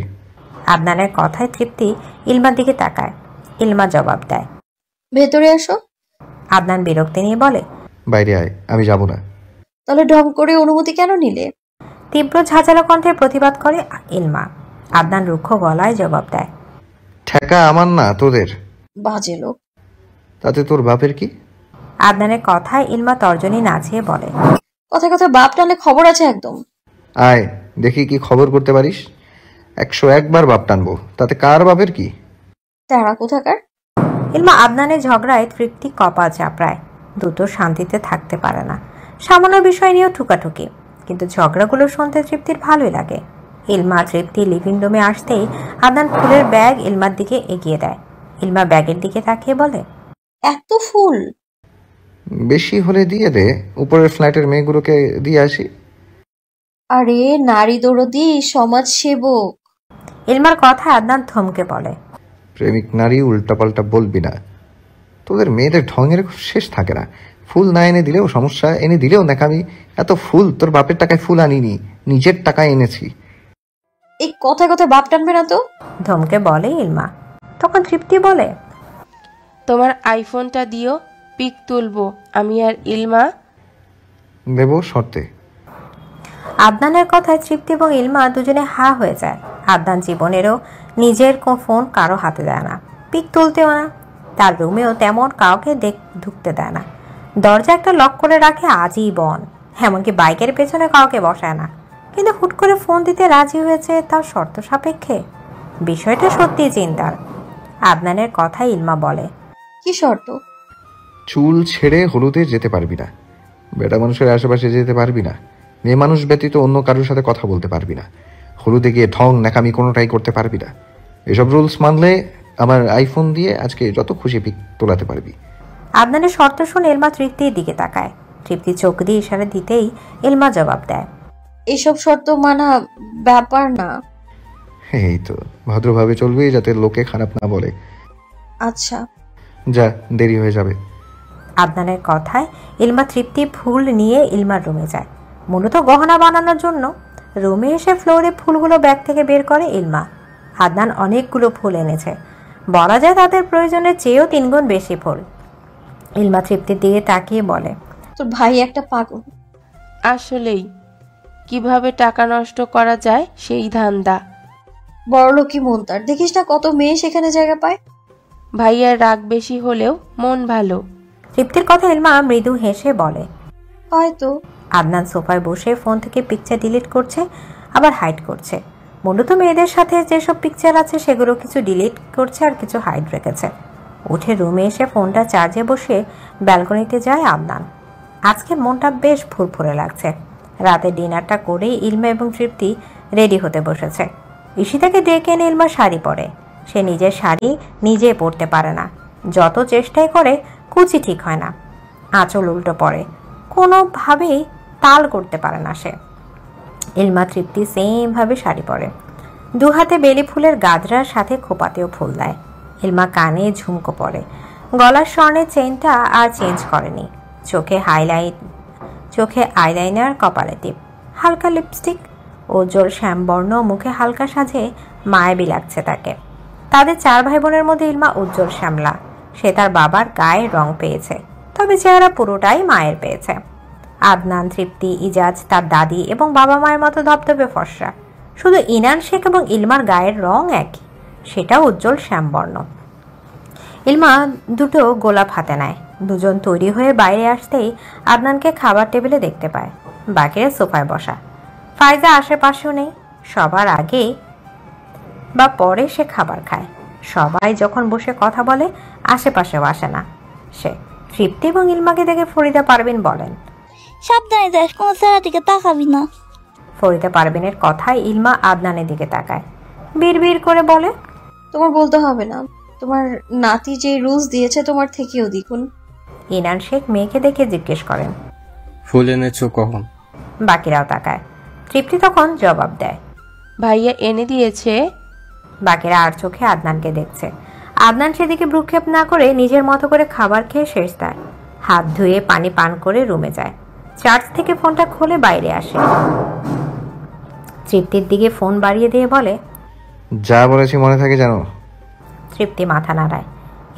আদনানের কথায় তৃপ্তি ইলমার দিকে তাকায়। ইলমা জবাব দেয়, ভেতরে আসো। আদনান বিরক্তি নিয়ে বলে, বাইরে আয়, আমি যাব না। তাহলে ঢং করে অনুমতি কেন নিলে? তীব্র ঝাঁঝালো কণ্ঠে প্রতিবাদ করে ইলমা। আদনান রুক্ষ গলায় জবাব দেয়, ঠেকা আমার না তোদের। বাজে লোক। তাতে তোর বাপের কি? আদনানের কথায় ইলমা তর্জনী নাচিয়ে বলে, কথা কথা বাপ টানলে খবর আছে একদম। আয় দেখি কি খবর করতে পারিস। 101 বার বাপ টানবো, তাতে কার বাপের কি? তারা কোথাকার। ইলমা আদনানের ঝগড়ায় তৃপ্তি কপাল চাপড়ায়। দুটো শান্তিতে থাকতে পারে না। সামান্য বিষয় নিয়েও ঠুকাঠুকি, কিন্তু ঝগড়াগুলো শুনতে তৃপ্তির ভালোই লাগে। ইলমা তৃপ্তি লিভিং রুমে আসতেই আদনান ফুলের ব্যাগ ইলমার দিকে এগিয়ে দেয়। ইলমা ব্যাগের দিকে তাকিয়ে বলে, এত ফুল? বেশি হলে দিয়ে দে, উপরের ফ্ল্যাটের মেয়েগুলোকে দিয়ে আসি। আরে নারী দরদি, সমাজ সেবক। ইলমার কথা আদনান থমকে বলে, প্রেমিক নারী উল্টাপাল্টা বলবি না। তোদের মেয়েদের ঢঙের শেষ থাকে না। ফুল না এনে দিলেও সমস্যা, এনে দিলেও নাকামি। এত ফুল তোর বাপের টাকায় ফুল আনিনি, নিজের টাকায় এনেছি। এই কথায় কথায় বাপ টানবে না তো? ধমকে বলে ইলমা। তখন তৃপ্তি বলে, তোমার আইফোনটা দিও, পিক তুলবো আমি আর ইলমা। দেব শর্তে। আদনানের কথায় তৃপ্তি এবং ইলমা দুজনে হা হয়ে যায়। আদনান জীবনেরও নিজের ফোন কারো হাতে দেয় না, পিক তুলতেও না। তার রুমেও তেমন কাউকে ঢুকতে দেয় না। দরজা একটা লক করে রাখে আজীবন। এমনকি বাইকের পেছনে কাউকে বসায় না। কিন্তু হুট করে ফোন দিতে রাজি হয়েছে, তার শর্ত সাপেক্ষে। বিষয়টা সত্যি চিন্তার। আদনানের কথায় ইলমা বলে, কি শর্ত? চুল ছেড়ে হলুদে যেতে পারবি না, বেটা মানুষের আশেপাশে যেতে পারবি না, মেয়ে মানুষ ব্যতীত অন্য কারোর সাথে কথা বলতে পারবি না, হলুদে গিয়ে ঢং নাকামি কোনোটাই করতে পারবি না। এসব রুলস মানলে আমার আইফোন দিয়ে আজকে যত খুশি পিক তোলাতে পারবি। আদনানের শর্ত শুনে ইলমা তৃপ্তির দিকে তাকায়। তৃপ্তি চোখ দিয়ে ইশারা দিতেই ইলমা জবাব দেয়, এইসব শর্ত মানা ব্যাপার না। এই তো ভদ্রভাবে চলবি যাতে লোকে খারাপ না বলে। আচ্ছা যা, দেরি হয়ে যাবে। আদনানের কথায় ইলমা তৃপ্তি ফুল নিয়ে ইলমার রুমে যায়, মূলত গহনা বানানোর জন্য। রুমে এসে ফ্লোরে ফুলগুলো ব্যাগ থেকে বের করে ইলমা। আদনান অনেকগুলো ফুল এনেছে, বলা যায় তাদের প্রয়োজনের চেয়েও 3 গুণ বেশি ফুল। ইলমা তৃপ্তির দিকে তাকিয়ে বলে, তোর ভাই একটা পাগল। আসলেই কিভাবে টাকা নষ্ট করা যায় সেই ধান্দা। বড়লোকি মন তার, দেখিস না কত মেয়ে সেখানে জায়গা পায়। ভাইয়ার রাগ বেশি হলেও মন ভালো। তৃপ্তির কথা ইলমা মৃদু হেসে বলে, হয়তো। আদনান সোফায় বসে ফোন থেকে পিকচার ডিলিট করছে, আবার হাইড করছে। মূলত মেয়েদের সাথে যেসব পিকচার আছে সেগুলো কিছু ডিলিট করছে আর কিছু হাইড রেখেছে। উঠে রুমে এসে ফোনটা চার্জে বসিয়ে ব্যালকনিতে যায় আদনান। আজকে মনটা বেশ ফুরফুরে লাগছে। রাতে ডিনারটা করেই ইলমা এবং তৃপ্তি রেডি হতে বসেছে। ঈশিতাকে ডেকে এনে ইলমা শাড়ি পরে। সে নিজের শাড়ি নিজে পরতে পারে না, যত চেষ্টাই করে কুচি ঠিক হয় না, আঁচল উল্টো পড়ে, কোনোভাবেই তাল করতে পারে না সে। ইলমা তৃপ্তি সেমভাবে শাড়ি পরে, 2 হাতে বেলি ফুলের গাজরার সাথে খোপাতেও ফুল দেয়। ইলমা কানে ঝুমকো পরে, গলার স্বর্ণের চেইনটা আর চেঞ্জ করেনি। চোখে আইলাইনার, কপালে টিপ, হালকা লিপস্টিক, উজ্জ্বল শ্যামবর্ণ, মুখে হালকা সাজে মায়াবী লাগছে তাকে। তাদের 4 ভাই বোনের মধ্যে ইলমা উজ্জ্বল শ্যামলা। সে তার বাবার গায়ের রং পেয়েছে, তবে চেহারা পুরোটাই মায়ের পেয়েছে। আদনান, তৃপ্তি, ইজাজ তার দাদি এবং বাবা মায়ের মতো ধবধবে ফর্সা। শুধু ইনান শেখ এবং ইলমার গায়ের রং একই, সেটাও উজ্জ্বল শ্যামবর্ণ। ইলমা 2টো গোলাপ হাতে নেয়। দুজন তৈরি হয়ে বাইরে আসতেই আদনানকে খাবার টেবিলে দেখতে পায়, বাকিরা সোফায় বসা। ফায়জা আশেপাশেও নেই। সবার আগে বা পরে সে খাবার খায়। সবাই যখন বসে কথা বলে আশেপাশেও আসে না সে। তৃপ্তি এবং ইলমাকে দেখে ফরিদা পারভিন বলেন, সাবধানে যাস, কোনো চেহারা দিকে তাকাবি না। ফরিদা পারভিনের কথায় ইলমা আদনানের দিকে তাকায়, বিড়বিড় করে বলে, তোমার বলতে হবে না, তোমার নাতি যে রুলস দিয়েছে তোমার থেকেও দ্বিগুণ। ইনান শেখ মেয়েকে দেখে জিজ্ঞেস করেন, ফুল এনেছো কখন? বাকিরাও তাকায়। তৃপ্তি তখন জবাব দেয়, ভাইয়া এনে দিয়েছে। বাকিরা আর চোখে আদনানকে দেখছে। আদনান সেদিকে ভ্রুক্ষেপ না করে নিজের মতো করে খাবার খেয়ে শেষ দেয়। হাত ধুয়ে পানি পান করে রুমে যায়। চার্জ থেকে ফোনটা খুলে বাইরে আসে। তৃপ্তির দিকে ফোন বাড়িয়ে দিয়ে বলে, যা বলেছি মনে থাকে জানো? তৃপ্তি মাথা নাড়ায়।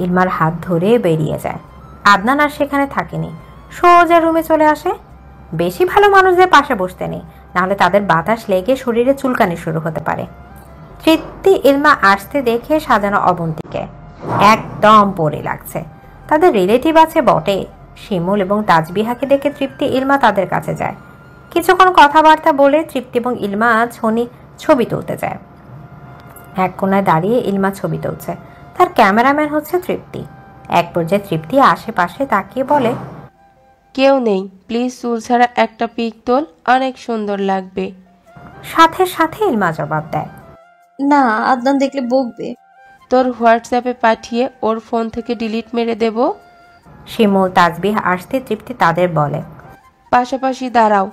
ইলমার হাত ধরে বেরিয়ে যায়। আদনান আর সেখানে থাকেনি, সোজা রুমে চলে আসে। বেশি ভালো মানুষদের পাশে বসতে নেই, নাহলে তাদের বাতাস লেগে শরীরে চুলকানি শুরু হতে পারে। তৃপ্তি ইলমা আসতে দেখে সাজানো অবন্তীকে একদম পরে লাগছে। তাদের রিলেটিভ আছে বটে। শিমুল এবং তাজবিহাকে দেখে তৃপ্তি ইলমা তাদের কাছে যায়। কিছুক্ষণ কথাবার্তা বলে তৃপ্তি এবং ইলমা ছবি তুলতে যায়। এক কোনায় দাঁড়িয়ে ইলমা ছবি তুলছে, তার ক্যামেরাম্যান হচ্ছে তৃপ্তি। এক পর্যায়ে তৃপ্তি আশেপাশে তাকিয়ে বলে, কেউ নেই, প্লিজ চুল ছাড়া একটা পিক তোল, অনেক সুন্দর লাগবে। সাথে সাথে ইলমা জবাব দেয়, না, আদনান দেখলে বকবে। তোর হোয়াটসঅ্যাপে পাঠিয়ে ওর ফোন থেকে ডিলিট মেরে দেব। শিমুল তাজবিহ আসতে তৃপ্তি তাদের বলে, পাশাপাশি দাঁড়াও,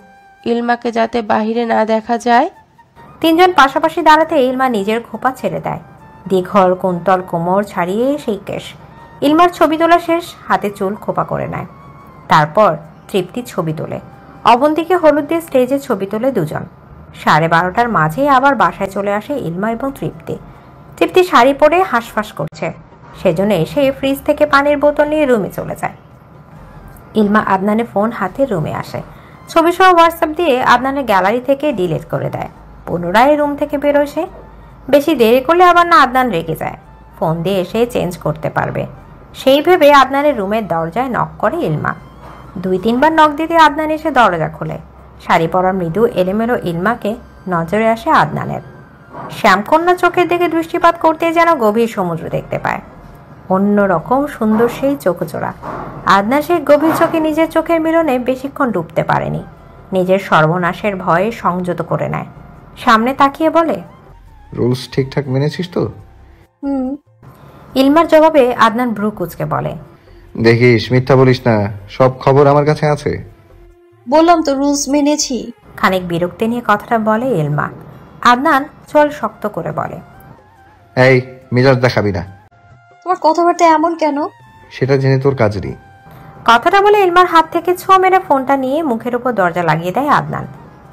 ইলমাকে যাতে বাহিরে না দেখা যায়। 3 জন পাশাপাশি দাঁড়াতে ইলমা নিজের খোপা ছেড়ে দেয়। দীঘল কুন্তল কোমর ছাড়িয়ে সেই কেশ। ইলমার ছবি তোলা শেষ, হাতে চুল খোপা করে নেয়। তারপর তৃপ্তি ছবি তোলে। অবন্তীকে হলুদ দিয়ে স্টেজে ছবি তোলে 2 জন। 12:30টার মাঝেই আবার বাসায় চলে আসে ইলমা এবং তৃপ্তি। তৃপ্তি শাড়ি পরে হাঁসফাঁস করছে, সেজন্য এসে ফ্রিজ থেকে পানির বোতল নিয়ে রুমে চলে যায়। ইলমা আদনানের ফোন হাতে রুমে আসে, ছবি সহ হোয়াটসঅ্যাপ দিয়ে আদনানের গ্যালারি থেকে ডিলিট করে দেয়। পুনরায় রুম থেকে বেরোয় সে। বেশি দেরি করলে আবার না আদনান রেগে যায়, ফোন দিয়ে এসে চেঞ্জ করতে পারবে সেই ভেবে আদনানের রুমের দরজায় নক করে ইলমা। 2-3 বার নক দিতে আদনান এসে দরজা খোলে। শাড়ি পরা মৃদু এলোমেলো ইলমাকে নজরে আসে আদনানের। শ্যামকন্যা চোখের দিকে দৃষ্টিপাত করতে যেন গভীর সমুদ্র দেখতে পায়। অন্যরকম সুন্দর সেই চোখজোড়া। আদনান সেই গভীর চোখে নিজের চোখের মিলনে বেশিক্ষণ ডুবতে পারেনি, নিজের সর্বনাশের ভয়ে সংযত করে নেয়। সামনে তাকিয়ে বলে, রুলস ঠিকঠাক মেনেছিস তো? ইলমার জবাবে আদনান ভ্রু কুঁচকে বলে, দেখিস মিথ্যা বলিস না, সব খবর আমার কাছে আছে। বললাম তো রুলস মেনেছি। খানিক বিরক্তি নিয়ে কথাটা বলে ইলমা। আদনান চল শক্ত করে বলে, এই মেজাজ দেখাবি না। তোমার কথাবার্তা এমন কেন? সেটা জেনে তোর কাজ নেই। কথাটা বলে ইলমার হাত থেকে ছো মেরে ফোনটা নিয়ে মুখের উপর দরজা লাগিয়ে দেয় আদনান।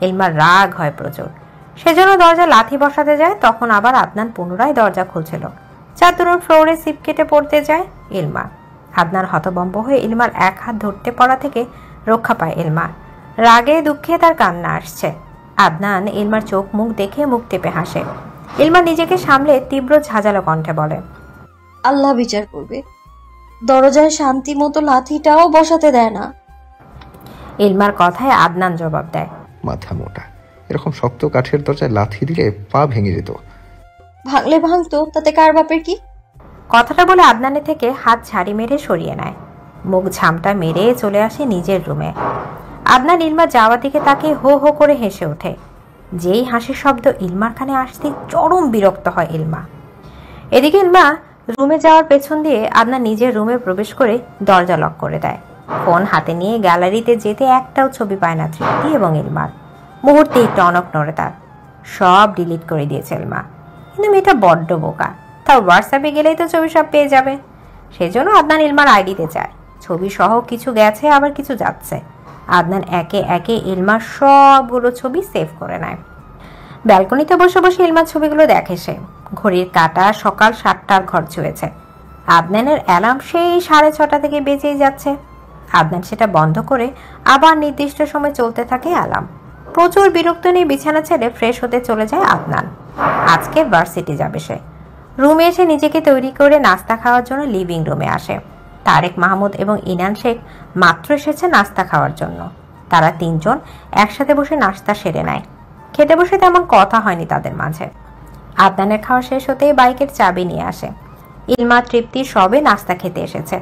ইলমার রাগ হয় প্রচুর, সেজন্য দরজা লাথি বসাতে যায়। তখন আবার আদনান পুনরায় দরজা খুলছিল। চাদরের ফ্লোরে সিপ কেটে পড়তে যায় ইলমা। আদনান হতভম্ব হয়ে ইলমার এক হাত ধরতে পড়া থেকে রক্ষা পায় ইলমা। রাগে দুঃখে তার কান্না আসছে। আদনান ইলমার চোখ মুখ দেখে মুখ টেপে হাসে। ইলমা নিজেকে সামলে তীব্র ঝাঁঝালো কণ্ঠে বলে, আল্লাহ বিচার করবে, দরজায় শান্তি মতো লাথিটাও বসাতে দেয় না। ইলমার কথায় আদনান জবাব দেয়, মাথা মোটা, এরকম শক্ত কাঠের দরজায় লাথি দিলে পা ভেঙে যেত। ভাঙলে ভাঙতো, তাতে কার বাপের কি? কথাটা বলে আদনানের থেকে হাত ঝাড়ি মেরে সরিয়ে নেয়। মুখ ঝামটা মেরে চলে আসে নিজের রুমে। আদনান ইলমার যাওয়ার দিকে তাকে হো হো করে হেসে ওঠে। যেই হাসির শব্দ ইলমার কানে আসতে চরম বিরক্ত হয় ইলমা। এদিকে ইলমা রুমে যাওয়ার পেছন দিয়ে আদনান নিজের রুমে প্রবেশ করে দরজা লক করে দেয়। ফোন হাতে নিয়ে গ্যালারিতে যেতে একটাও ছবি পায় না তৃপ্তি এবং ইলমার। মুহূর্তেই টনক নড়ে তার, সব ডিলিট করে দিয়েছে ইলমা। কিন্তু মেয়েটা বড্ড বোকা, তার হোয়াটসঅ্যাপে গেলেই তো ছবি সব পেয়ে যাবে। সেজন্য আদনান ইলমার আইডিতে যায়। ছবি সহ কিছু গেছে, আবার কিছু যাচ্ছে। আদনান একে একে ইলমার সবগুলো ছবি সেভ করে নেয়। ব্যালকনিতে বসে বসে ইলমার ছবিগুলো দেখে সে। ঘড়ির কাঁটা সকাল 7টার ঘর ছুঁয়েছে। আদনানের অ্যালার্ম সেই 6:30 থেকে বেজেই যাচ্ছে। আদনান সেটা বন্ধ করে আবার নির্দিষ্ট সময় চলতে থাকে অ্যালার্ম। প্রচুর বিরক্ত নিয়ে বিছানা ছেড়ে ফ্রেশ হতে চলে যায় আদনান। আজকে ভার্সিটি যাবে সে। রুমে এসে নিজেকে তৈরি করে নাস্তা খাওয়ার জন্য লিভিং রুমে আসে। তারেক মাহমুদ এবং ইনান শেখ মাত্র এসেছে নাস্তা খাওয়ার জন্য। তারা 3 জন একসাথে বসে নাস্তা সেরে নেয়। খেতে বসে তেমন কথা হয়নি তাদের মাঝে। আদনানের খাওয়া শেষ হতেই বাইকের চাবি নিয়ে আসে। ইলমা তৃপ্তি সবে নাস্তা খেতে এসেছে।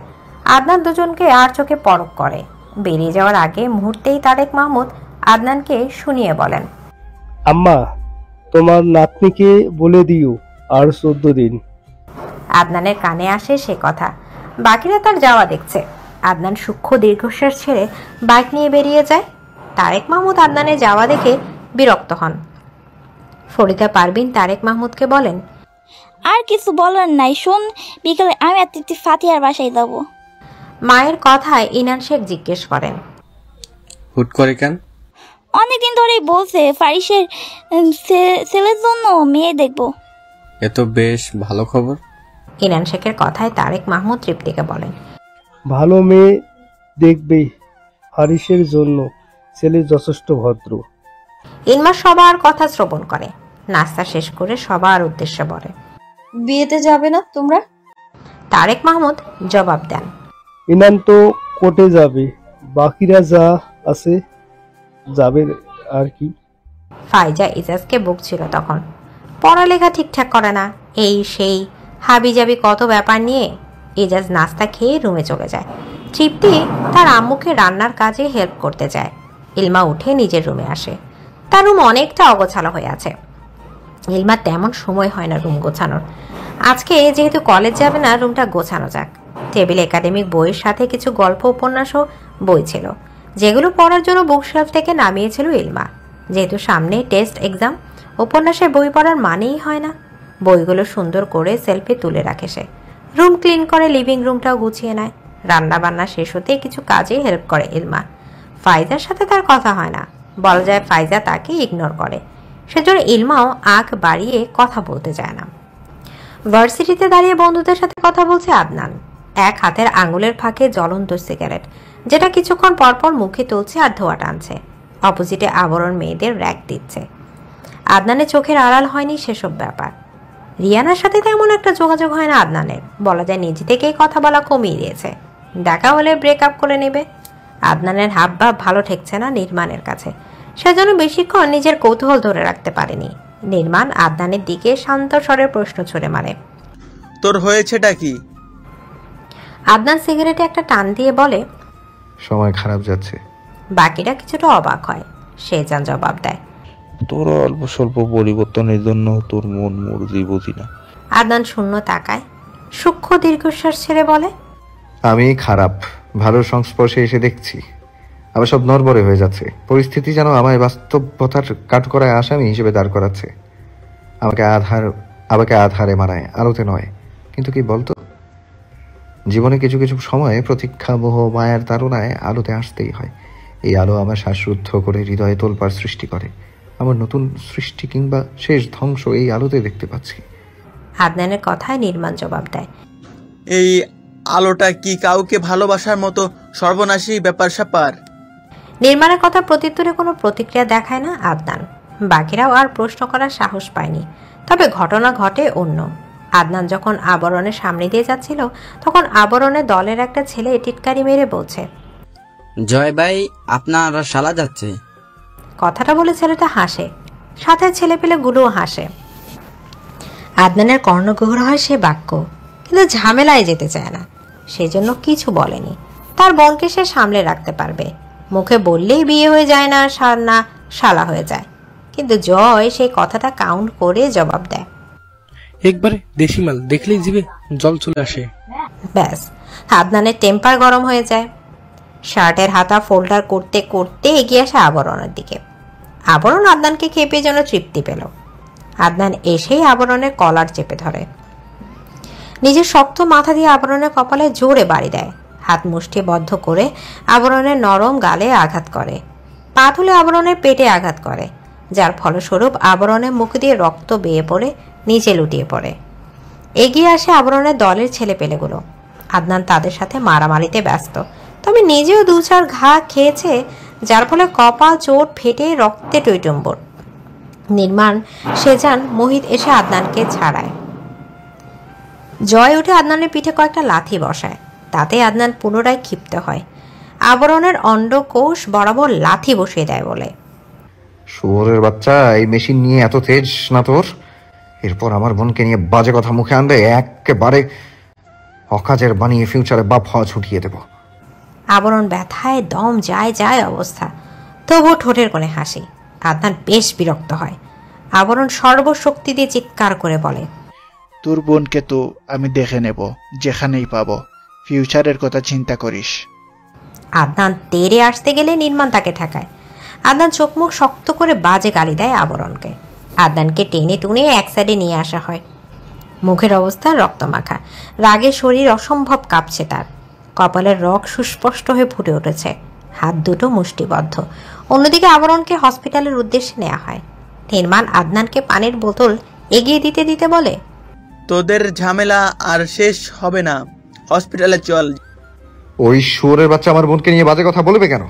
আদনান দুজনকে আর চোখে পরখ করে। বেরিয়ে যাওয়ার আগে মুহূর্তেই তারেক মাহমুদ আদনানকে শুনিয়ে বলেন, আম্মা তোমার নাতনিকে বলে দিও আর 14 দিন। আদনানের কানে আসে সে কথা। বাকিরা তার যাওয়া দেখছে। আদনান সূক্ষ্ম দীর্ঘশ্বাস ছেড়ে বাইক নিয়ে বেরিয়ে যায়। তারেক মাহমুদ আদনানের যাওয়া দেখে বিরক্ত হন। ফরিদা পারভিন তারেক মাহমুদকে বলেন, আর কিছু বলার নাই, শোন বিকেলে আমি আর তৃপ্তি ফাতিহার বাসায় যাবো। মায়ের কথায় ইনান শেখ জিজ্ঞেস করেন, হুট করে কেন? অনেকদিন ধরেই বলছে ফারিসের ছেলের জন্য মেয়ে দেখবো। এ তো বেশ ভালো খবর। ইনান শেখের কথায় তারেক মাহমুদ তৃপ্তিকে বলেন, ভালো মেয়ে দেখবে হারিসের জন্য, ছেলে যথেষ্ট ভদ্র। ইলমা সবার কথা শ্রবণ করে। নাস্তা শেষ করে সবার উদ্দেশ্যে বলে, বিয়েতে যাবে না তোমরা? তারেক মাহমুদ জবাব দেন, ইনান তো কোর্টে যাবে, বাকিরা যা আছে যাবে আর কি। ফাইজা ইজাজকে বকছিল তখন, পড়ালেখা ঠিকঠাক করে না, এই সেই হাবিজাবি কত ব্যাপার নিয়ে। ইজাজ নাস্তা খেয়ে রুমে চলে যায়। তৃপ্তি তার আম্মুকে রান্নার কাজে হেল্প করতে যায়। ইলমা উঠে নিজের রুমে আসে। তার রুম অনেকটা অগোছালো হয়ে আছে। ইলমার তেমন সময় হয় না রুম গোছানোর। আজকে যেহেতু কলেজ যাবে না, রুমটা গোছানো যাক। টেবিল একাডেমিক বইয়ের সাথে কিছু গল্প উপন্যাসও বই ছিল, যেগুলো পড়ার জন্য বুকশেলফ থেকে নামিয়েছিল ইলমা। যেহেতু সামনে টেস্ট এক্সাম, উপন্যাসের বই পড়ার মানেই হয় না। বইগুলো সুন্দর করে সেলফে তুলে রাখে সে। রুম ক্লিন করে, লিভিং রুমটাও গুছিয়ে নেয়। রান্না বান্না শেষ হতে কিছু কাজে হেল্প করে ইলমা। ফাইজার সাথে তার কথা হয় না, বলা যায় ফাইজা তাকে ইগনোর করে। সেজন্য ইলমাও আগ বাড়িয়ে কথা বলতে চায় না। ভার্সিটিতে দাঁড়িয়ে বন্ধুদের সাথে কথা বলছে আদনান। এক হাতের আঙুলের ফাঁকে জ্বলন্ত সিগারেট, যেটা কিছুক্ষণ পরপর মুখে তুলছে আর ধোয়া টানছে। অপোজিটে আবরণ মেয়েদের র‍্যাক দিচ্ছে। আদনানের চোখের আড়াল হয়নি সেসব ব্যাপার। রিয়ানার সাথে তেমন একটা যোগাযোগ হয় না আদনানের, বলা যায় নিজে থেকেই কথা বলা কমিয়ে দিয়েছে। দেখা হলে ব্রেকআপ করে নেবে। আদনানের হাবভাব ভালো ঠেকছে না নির্মাণের কাছে, সেজন্য বেশিক্ষণ নিজের কৌতূহল ধরে রাখতে পারেনি। নির্মাণ আদনানের দিকে শান্ত স্বরের প্রশ্ন ছুড়ে মারে, তোর হয়েছেটা কি? আদনান সিগারেটে একটা টান দিয়ে বলে, সময় খারাপ যাচ্ছে। বাকিরা কিছুটা অবাক হয়। শেজান জবাব দেয়, তোর অল্প স্বল্প পরিবর্তনের জন্য তোর মন মর্জি বুঝি না। আদনান শূন্য তাকায়, সূক্ষ্ম দীর্ঘশ্বাস ছেড়ে বলে, আমি খারাপ, ভালো সংস্পর্শে এসে দেখছি আবার সব নড়বড়ে হয়ে যাচ্ছে। পরিস্থিতি যেন আমায় বাস্তবতার কাঠগড়ায় আসামি হিসেবে দাঁড় করাচ্ছে। আমাকে আধারে মারায়, আলোতে নয়। কিন্তু কি বলতো, জীবনে কিছু কিছু সময়ে প্রতীক্ষা, মোহ, মায়ার তাড়নায় আলোতে আসতেই হয়। এই আলো আমার শ্বাসরুদ্ধ করে হৃদয়ে তোলপাড় সৃষ্টি করে। আমার নতুন সৃষ্টি কিংবা শেষ ধ্বংস এই আলোতে দেখতে পাচ্ছি। আদনানের কথায় নির্মাণ জবাব দেয়, এই আলোটা কি কাউকে ভালোবাসার মতো সর্বনাশী ব্যাপার স্যাপার? নির্মাণের কথা প্রত্যুত্তরে কোনো প্রতিক্রিয়া দেখায় না আদনান। বাকিরাও আর প্রশ্ন করার সাহস পায়নি। তবে ঘটনা ঘটে অন্য। আদনান যখন আবরণের সামনে দিয়ে যাচ্ছিল, তখন আবরণের দলের একটা ছেলে টিটকারি মেরে বলছে, জয় ভাই, আপনার শালা যাচ্ছে। কথাটা বলে ছেলেটা হাসে, সাথে ছেলে পেলে গুলোও হাসে। আদনানের কর্ণগহ্বর হয় সে বাক্য, কিন্তু ঝামেলায় যেতে চায় না, সেজন্য কিছু বলেনি। তার বোনকে সে সামলে রাখতে পারবে। মুখে বললেই বিয়ে হয়ে যায় না, শালা হয়ে যায়। কিন্তু জয় সেই কথাটা কাউন্ট করে জবাব দেয়, একবারে দেশি মাল, দেখলেই জিভে জল চলে আসে। ব্যাস, আদনানের টেম্পার গরম হয়ে যায়। শার্টের হাতা ফোল্ডার করতে করতে এগিয়ে আসে আবরণের দিকে। আবরণ আদনানকে খেপে যেন তৃপ্তি পেল। আদনান এসেই আবরণের কলার চেপে ধরে, নিজের শক্ত মাথা দিয়ে আবরণের কপালে জোরে বাড়ি দেয়। হাত মুষ্টিবদ্ধ করে আবরণের নরম গালে আঘাত করে। পা তুলে আবরণের পেটে আঘাত করে, যার ফলস্বরূপ আবরণের মুখ দিয়ে রক্ত বেয়ে পড়ে নিচে লুটিয়ে পড়ে। এগিয়ে আসে আবরণের দলের ছেলেপেলেগুলো। আদনান তাদের সাথে মারামারিতে ব্যস্ত, তবে নিজেও 2-4 ঘা খেয়েছে, যার ফলে কপাল চোট ফেটে রক্তে টইটুম্বর। নির্মাণ, শেজান, মোহিত এসে আদনানকে ছাড়ায়। জয় উঠে আদনানের পিঠে কয়েকটা লাথি বসায়, তাতে আদনান পুনরায় ক্ষিপ্ত হয়। আবরণের অন্ডকোষ বরাবর লাথি বসিয়ে দেয় বলে, শুয়োরের বাচ্চা, এই মেশিন নিয়ে এত তেজ না তোর? এরপর আমার বোনকে নিয়ে বাজে কথা মুখে আনবে, একেবারে অকাজের বানিয়ে ফিউচারে বাপ হওয়া ছুটিয়ে দেব। আবরণ ব্যথায় দম যায় অবস্থা, তবুও ঠোঁটের কোণে হাসি। আদনান বেশ বিরক্ত হয়। আবরণ সর্বশক্তি দিয়ে চিৎকার করে বলে, তোর বোনকে তো আমি দেখে নেব, যেখানেই পাবো। ফিউচারের কথা চিন্তা করিস। আদনান তেড়ে আসতে গেলে নির্মাণ তাকে ঠেকায়। আদনান চোখ মুখ শক্ত করে বাজে গালি দেয় আবরণকে। আদনানকে টেনে টুনে এক সাইডে নিয়ে আসা হয়। মুখের অবস্থা রক্তমাখা, রাগে শরীর অসম্ভব কাঁপছে তার। কপালের রগ সুস্পষ্ট হয়ে ফুটে উঠেছে, হাত দুটো মুষ্টিবদ্ধ। অন্যদিকে আবরণকে হসপিটালের উদ্দেশ্যে নেওয়া হয়। নির্মাণ আদনানকে পানির বোতল এগিয়ে দিতে দিতে বলে, তোদের ঝামেলা আর শেষ হবে না, হসপিটালে চল। ওই শুয়োরের বাচ্চা আমার বোনকে নিয়ে বাজে কথা বলবে কেন?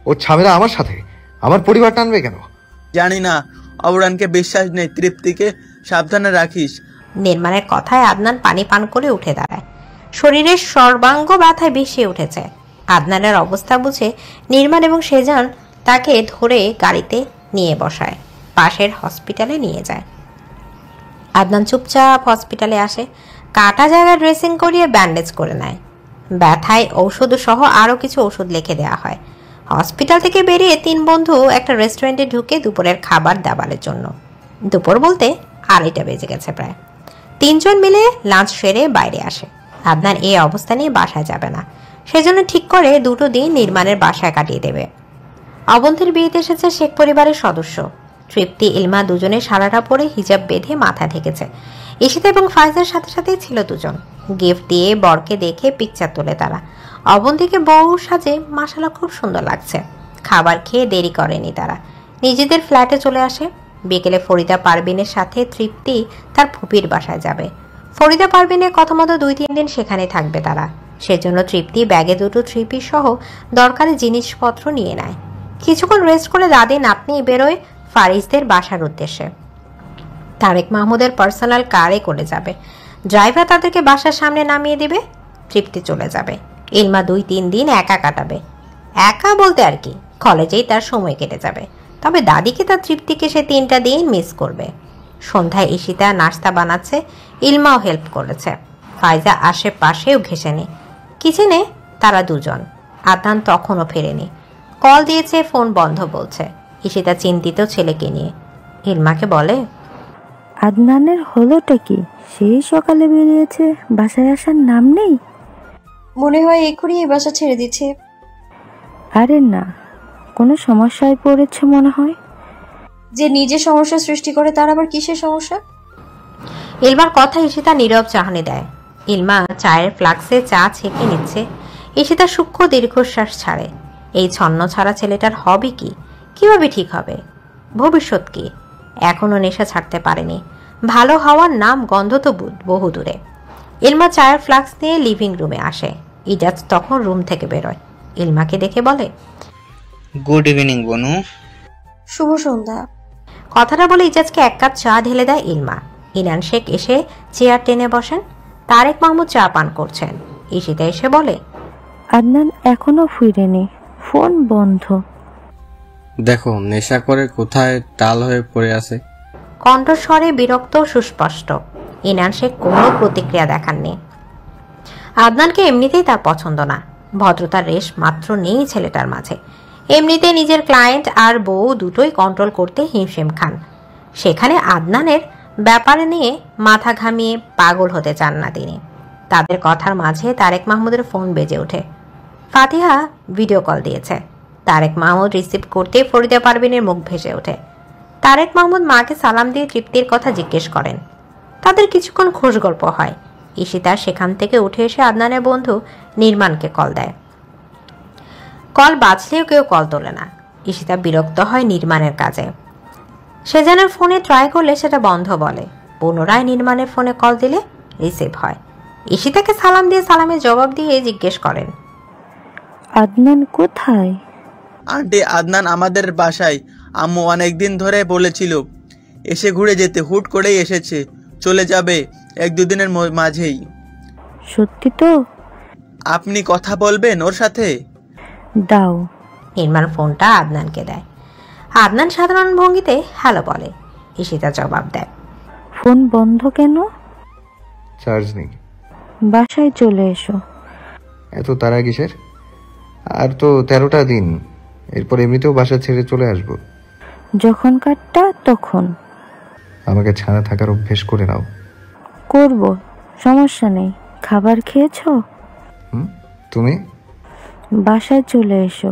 ওর ঝামেলা আমার সাথে, আমার পরিবার টানবে কেন? জানি না, অবরানকে বিশ্বাস নেই, তৃপ্তিকে সাবধানে রাখিস। নির্মাণের কথায় আদনান পানি পান করে উঠে দাঁড়ায়। শরীরের সর্বাঙ্গ ব্যথায় ভেসে উঠেছে। আদনানের অবস্থা বুঝে নির্মাণ এবং শেজান তাকে ধরে গাড়িতে নিয়ে বসায়, পাশের হসপিটালে নিয়ে যায়। আদনান চুপচাপ হসপিটালে আসে, কাটা জায়গায় ড্রেসিং করিয়ে ব্যান্ডেজ করে নেয়। ব্যথায় ঔষধ সহ আরও কিছু ওষুধ লিখে দেওয়া হয়। হসপিটাল থেকে বেরিয়ে 3 বন্ধু একটা রেস্টুরেন্টে ঢুকে দুপুরের খাবার দাবারের জন্য। দুপুর বলতে 2:30 বেজে গেছে প্রায়। 3 জন মিলে লাঞ্চ সেরে বাইরে আসে। আদনান এই অবস্থা নিয়ে বাসায় যাবে না, সেজন্য ঠিক করে 2 দিন নির্মাণের বাসায় কাটিয়ে দেবে। অবন্তীর বিয়েতে এসেছে শেখ পরিবারের সদস্য। তৃপ্তি, ইলমা দুজনে সারাটা পরে হিজাব বেঁধে মাথা ঢেকেছে। ঈশিতা এবং ফাইজের সাথে সাথেই ছিল 2 জন। গিফট দিয়ে বরকে দেখে পিকচার তোলে তারা। অবন্তীকে বউ সাজে মাশাআল্লাহ খুব সুন্দর লাগছে। খাবার খেয়ে দেরি করেনি তারা, নিজেদের ফ্ল্যাটে চলে আসে। বিকেলে ফরিদা পারভিনের সাথে তৃপ্তি তার ফুপির বাসায় যাবে। ফরিদা পারভিনের কথা মতো 2-3 দিন সেখানে থাকবে তারা। সেজন্য তৃপ্তি ব্যাগে দুটো থ্রি-পিস সহ দরকারি জিনিসপত্র নিয়ে নেয়। কিছুক্ষণ রেস্ট করে দাদি নাতনি বেরোয় ফারিজদের বাসার উদ্দেশ্যে। তারেক মাহমুদের পার্সোনাল কারে করে যাবে। ড্রাইভার তাদেরকে বাসার সামনে নামিয়ে দিবে। তৃপ্তি চলে যাবে। ইলমা 2-3 দিন একা কাটাবে। একা বলতে আর কি, কলেজেই তার সময় কেটে যাবে। তবে দাদিকে তার তৃপ্তিকে সে 3টা দিন মিস করবে। সন্ধ্যায় ঈশিতা নাস্তা বানাচ্ছে, ইলমাও হেল্প করেছে। ফাইজা আশেপাশেও ঘেসেনি। কিচেনে তারা দুজন। আদনান তখনও ফেরেনি। কল দিয়েছে, ফোন বন্ধ বলছে। ঈশিতা চিন্তিত ছেলেকে নিয়ে। ইলমাকে বলে, আদনানের হলোটা কি? সেই সকালে বেরিয়েছে, বাসায় আসার নাম নেই। মনে হয় এক্ষুনি এই বাসা ছেড়ে দিচ্ছে। আরে না, কোনো সমস্যায় পড়েছে মনে হয়। যে নিজে সমস্যা সৃষ্টি করে তার আবার কিসের সমস্যা? ইলমার কথা ঈশিতা নীরব চাহনি দেয়। ইলমা চায়ের ফ্লাক্সে চা ছেঁকে নিচ্ছে। ঈশিতা সূক্ষ্ম দীর্ঘশ্বাস ছাড়ে। এই ছন্ন ছাড়া ছেলেটার হবে কি? কিভাবে ঠিক হবে? ভবিষ্যৎ কি? এখনো নেশা ছাড়তে পারেনি। ভালো হওয়ার নাম গন্ধ তো বহু দূরে। ইলমা চায়ের ফ্লাক্স নিয়ে লিভিং রুমে আসে। ইজাজ তখন রুম থেকে বেরোয়। ইলমাকে দেখে বলে, গুড ইভিনিং বনু। শুভ সন্ধ্যা। কথাটা বলে ইজাজকে 1 কাপ চা ঢেলে দেয় ইলমা। ইনান শেখ এসে চেয়ার টেনে বসেন। তারেক মাহমুদ চা পান করছেন। ঈশিতা এসে বলে, আদনান এখনো ফিরেনি, ফোন বন্ধ। দেখো নেশা করে কোথায় টাল হয়ে পড়ে আছে। কণ্ঠস্বরে বিরক্ত সুস্পষ্ট। ইনান শেখ কোনো প্রতিক্রিয়া দেখাননি। আদনানকে এমনিতেই তার পছন্দ না। ভদ্রতার রেশ মাত্র নেই ছেলেটার মাঝে। এমনিতে নিজের ক্লায়েন্ট আর বউ দুটোই কন্ট্রোল করতে হিমশিম খান। সেখানে আদনানের ব্যাপারে নিয়ে মাথা ঘামিয়ে পাগল হতে চান না তিনি। তাদের কথার মাঝে তারেক মাহমুদের ফোন বেজে ওঠে। ফাতিহা ভিডিও কল দিয়েছে। তারেক মাহমুদ রিসিভ করতে ফরিদা পারভিনের মুখ ভেসে ওঠে। তারেক মাহমুদ মাকে সালাম দিয়ে তৃপ্তির কথা জিজ্ঞেস করেন। তাদের কিছুক্ষণ খোঁজ গল্প হয়। ঈশিতা সেখান থেকে উঠে এসে আদনানের বন্ধু নির্মাণকে কল দেয়। কল বাজলেও কেউ কল তোলে না। ঈশিতা বিরক্ত হয় নির্মাণের কাজে। সে যেন ফোনে ট্রাই করলে সেটা বন্ধ বলে। পুনরায় নির্মাণের ফোনে কল দিলে রিসিভ হয়। ঈশিতাকে সালাম দিয়ে সালামের জবাব দিয়ে জিজ্ঞেস করেন, আদনান কোথায়? আন্টি, আদনান আমাদের বাসায়। আম্মু অনেকদিন ধরে বলেছিল এসে ঘুরে যেতে, হুট করেই এসেছে। চলে যাবে 1-2 দিনের মাঝেই। সত্যি তো? আপনি কথা বলবেন ওর সাথে? দাও। নির্মাণ ফোনটা আদনানকে দেয়। আদনান সাধারণ ভঙ্গিতে হ্যালো বলে। ঈশিতা জবাব দেয়, ফোন বন্ধ কেন? চার্জ নেই। বাসায় চলে এসো। এত তারা কিসের? আর তো 13টা দিন, এরপর এমনিতেও বাসা ছেড়ে চলে আসব। যখন কাটটা তখন। আমাকে ছাড়া থাকার অভ্যেস করে নাও। করব, সমস্যা নেই। খাবার খেয়েছো? তুমি? বাসায় চলে এসো।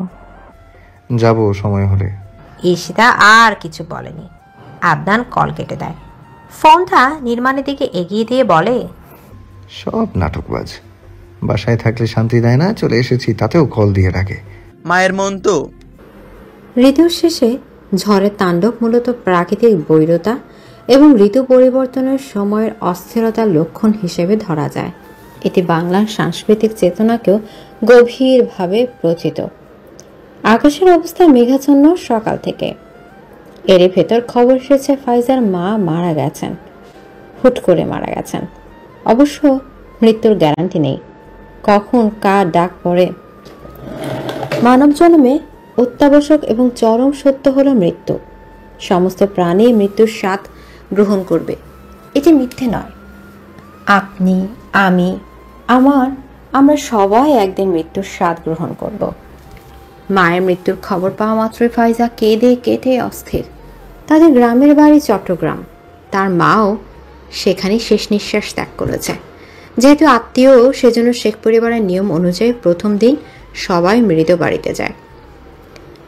যাব সময় হলে। ঈশিতা আর কিছু বলেনি। আদনান কল কেটে দেয়। ফোনটা নির্মাণের দিকে এগিয়ে দিয়ে বলে, সব নাটকবাজ। বাসায় থাকলে শান্তি দেয় না, চলে এসেছি তাতেও কল দিয়ে রাখে। মায়ের মন তো। ঋতুর শেষে ঝড়ের তাণ্ডব মূলত প্রাকৃতিক বৈরতা এবং ঋতু পরিবর্তনের সময়ের অস্থিরতার লক্ষণ হিসেবে ধরা যায়। এটি বাংলার সাংস্কৃতিক চেতনাকেও গভীরভাবে প্রচিত। আকাশের অবস্থা মেঘাচ্ছন্ন সকাল থেকে। এরই ভেতর খবর এসেছে ফাইজার মা মারা গেছেন। হুট করে মারা গেছেন। অবশ্য মৃত্যুর গ্যারান্টি নেই, কখন কার ডাক পড়ে। মানব জন্মে অত্যাবশ্যক এবং চরম সত্য হলো মৃত্যু। সমস্ত প্রাণী মৃত্যুর স্বাদ গ্রহণ করবে, এটি মিথ্যে নয়। আপনি, আমি, আমরা সবাই একদিন মৃত্যুর স্বাদ গ্রহণ করব। মায়ের মৃত্যুর খবর পাওয়া মাত্রই ফাইজা কেঁদে কেটে অস্থির। তাদের গ্রামের বাড়ি চট্টগ্রাম। তার মাও সেখানেই শেষ নিঃশ্বাস ত্যাগ করেছে। যেহেতু আত্মীয়, সেজন্য শেখ পরিবারের নিয়ম অনুযায়ী প্রথম দিন সবাই মৃত বাড়িতে যায়।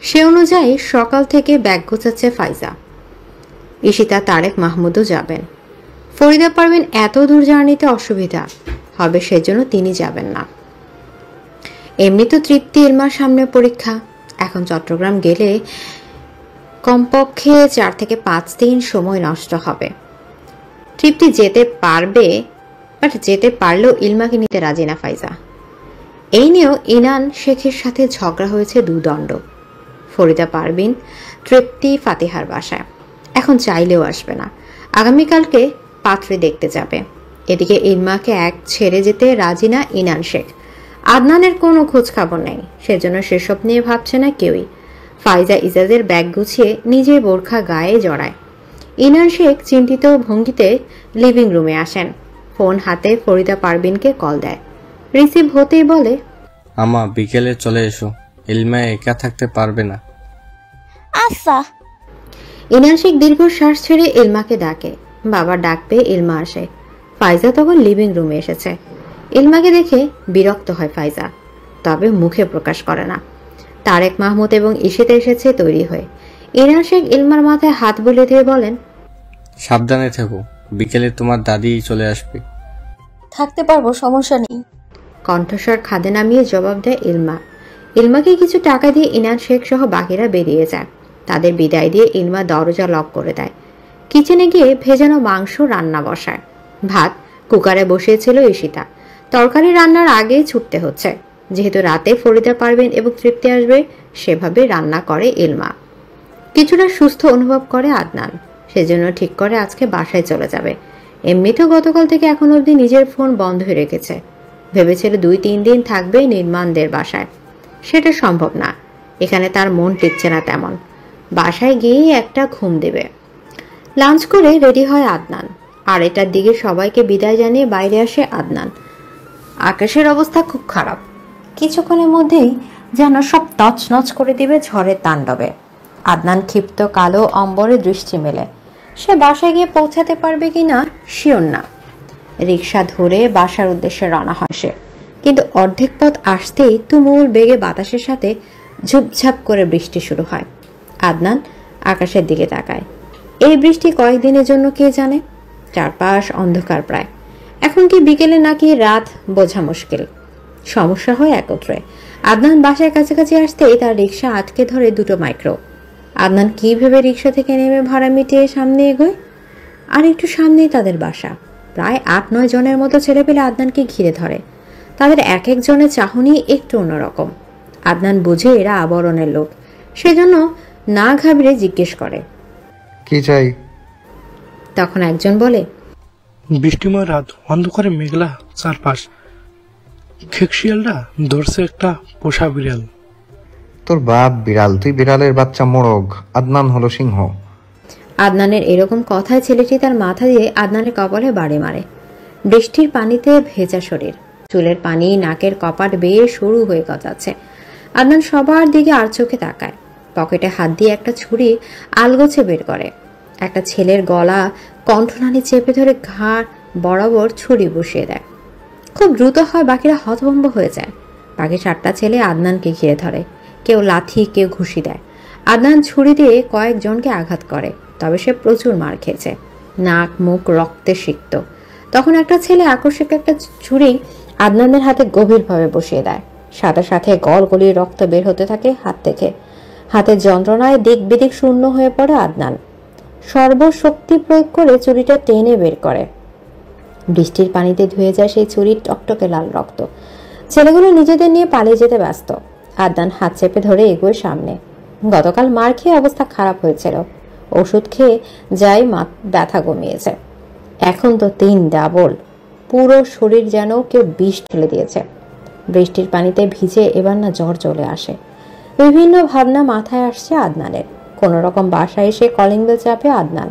সে অনুযায়ী সকাল থেকে ব্যাগ গোছাচ্ছে ফাইজা। ঈশিতা, তারেক মাহমুদও যাবেন। ফরিদা পারভিন এত দূর জার্নিতে অসুবিধা হবে, সেজন্য তিনি যাবেন না। এমনি তো তৃপ্তি ইলমার সামনে পরীক্ষা। এখন চট্টগ্রাম গেলে কমপক্ষে 4 থেকে 5 দিন সময় নষ্ট হবে। তৃপ্তি যেতে পারবে, বাট যেতে পারলেও ইলমাকে নিতে রাজি না ফাইজা। এই নিয়েও ইনান শেখের সাথে ঝগড়া হয়েছে দুদণ্ড। ফরিদা পারভিন তৃপ্তি ফাতিহার বাসায়, এখন চাইলেও আসবে না। আগামীকালকে পাত্রে দেখতে যাবে। এদিকে ইলমাকে এক ছেড়ে যেতে রাজি না ইনান শেখ। আদনানের কোনো খোঁজ খবর নেই, সেজন্য সেসব নিয়ে ভাবছে না কেউই। ফাইজা ইজাজের ব্যাগ গুছিয়ে নিজের বোরখা গায়ে জড়ায়। ইনান শেখ চিন্তিত ভঙ্গিতে লিভিং রুমে আসেন। ফোন হাতে ফরিদা পারভিনকে কল দেয়। রিসিভ হতেই বলে, আমা বিকেলে চলে এসো, ইলমা একা থাকতে পারবে না। আচ্ছা। ইনান শেখ দীর্ঘশ্বাস ছেড়ে ইলমাকে ডাকে। বাবার ডাক পেয়ে ইলমা আসে। ফাইজা তখন লিভিং রুমে এসেছে। ইলমাকে দেখে বিরক্ত হয় ফাইজা, তবে মুখে প্রকাশ করে না। তারেক মাহমুদ এবং ইশিতা এসেছে তৈরি হয়ে। ইনান শেখ ইলমার মাথায় হাত বুলিয়ে দিয়ে বলেন, সাবধানে থেকো, বিকেলে তোমার দাদি চলে আসবে। থাকতে পারবো, সমস্যা নেই। কণ্ঠস্বর খাদে নামিয়ে জবাব দেয় ইলমা। ইলমাকে কিছু টাকা দিয়ে ইনান শেখ সহ বাকিরা বেরিয়ে যায়। তাদের বিদায় দিয়ে ইলমা দরজা লক করে দেয়। কিচেনে গিয়ে ভেজানো মাংস রান্না বসায়। ভাত কুকারে বসিয়েছিল ইশিতা। তরকারি রান্নার আগে ছুটতে হচ্ছে, যেহেতু রাতে ফরিদা পারভিন এবং তৃপ্তি আসবে, সেভাবে রান্না করে ইলমা। কিছুটা সুস্থ অনুভব করে আদনান, সেজন্য ঠিক করে আজকে বাসায় চলে যাবে। এমনিতেও গতকাল থেকে এখন অবধি নিজের ফোন বন্ধ হয়ে রেখেছে। ভেবেছিল 2-3 দিন থাকবে নির্মাণদের বাসায়, সেটা সম্ভব না। এখানে তার মন টিকছে না তেমন। বাসায় গিয়ে একটা ঘুম দেবে। লাঞ্চ করে রেডি হয় আদনান। আর এটার দিকে সবাইকে বিদায় জানিয়ে বাইরে আসে আদনান। আকাশের অবস্থা খুব খারাপ। কিছুক্ষণের মধ্যেই যেন সব তছনছ করে দিবে ঝড়ের তাণ্ডবে। আদনান ক্ষিপ্ত কালো অম্বরে দৃষ্টি মেলে। সে বাসায় গিয়ে পৌঁছাতে পারবে কিনা শিওর না। রিক্সা ধরে বাসার উদ্দেশ্যে রওনা হয় সে, কিন্তু অর্ধেক পথ আসতেই তুমুল বেগে বাতাসের সাথে ঝুপঝাপ করে বৃষ্টি শুরু হয়। আদনান আকাশের দিকে তাকায়। এই বৃষ্টি কয়েকদিনের জন্য কে জানে। চারপাশ অন্ধকার প্রায়। এখন কি বিকেলে নাকি রাত বোঝা মুশকিল। সমস্যা হয় একত্রে। আদনান বাসায় কাছাকাছি আসতেই তার রিক্সা আটকে ধরে দুটো মাইক্রো। আদনান কি ভেবে রিক্সা থেকে নেমে ভাড়া মিটিয়ে সামনে এগোয়। আর একটু সামনেই তাদের বাসা। প্রায় 8-9 জনের মতো ছেলেপেলে আদনানকে ঘিরে ধরে। তাদের এক একজনের চাহনি একটু অন্যরকম। আদনান বুঝে এরা আবরণের লোক, সেজন্য না ঘাবড়ে জিজ্ঞেস করে, কি চাই? তখন একজন বলে, বৃষ্টিময় রাত, অন্ধকারে মেঘলা চারপাশ, খেকশিয়ালটা ধরছে একটা পোষা বিড়াল। তোর বাপ বিড়াল, তুই বিড়ালের বাচ্চা মোরগ। আদনান হলো সিংহ। আদনানের এরকম কথায় ছেলেটি তার মাথা দিয়ে আদনানের কপালে বাড়ি মারে। বৃষ্টির পানিতে ভেজা শরীর, চুলের পানি নাকের কপাট বেয়ে সরু হয়ে গজাচ্ছে। আদনান সবার দিকে আর চোখে তাকায়। পকেটে হাত দিয়ে একটা ছুরি আলগোছে বের করে। একটা ছেলের গলা কণ্ঠনালী চেপে ধরে ঘাড় বরাবর ছুরি বসিয়ে দেয়। খুব দ্রুত হয়, বাকিরা হতভম্ব হয়ে যায়। বাকি 4টা ছেলে আদনানকে ঘিরে ধরে। কেউ লাথি, কেউ ঘুষি দেয়। আদনান ছুরি দিয়ে কয়েকজনকে আঘাত করে, তবে সে প্রচুর মার খেয়েছে। নাক মুখ রক্তে সিক্ত। তখন একটা ছেলে আকস্মিক একটা ছুরি আদনানের হাতে গভীরভাবে বসিয়ে দেয়। সাথে সাথে গলগলিয়ে রক্ত বের হতে থাকে হাত থেকে। হাতের যন্ত্রণায় দিক বিদিক শূন্য হয়ে পড়ে আদনান। সর্বশক্তি প্রয়োগ করে ছুরিটা টেনে বের করে। বৃষ্টির পানিতে ধুয়ে যায় সেই ছুরির টকটকে লাল রক্ত। ছেলেগুলো নিজেদের নিয়ে পালিয়ে যেতে ব্যস্ত। আদনান হাত চেপে ধরে এগোয় সামনে। গতকাল মার খেয়ে অবস্থা খারাপ হয়েছিল। ওষুধ খেয়ে যাই ব্যথা কমিয়েছে। এখন তো 3 ডাবল। পুরো শরীর যেন কেউ বিষ ঢেলে দিয়েছে। বৃষ্টির পানিতে ভিজে এবার না জ্বর চলে আসে। বিভিন্ন ভাবনা মাথায় আসছে আদনানের। কোনো রকম বাসায় এসে কলিং বেল চাপে আদনান।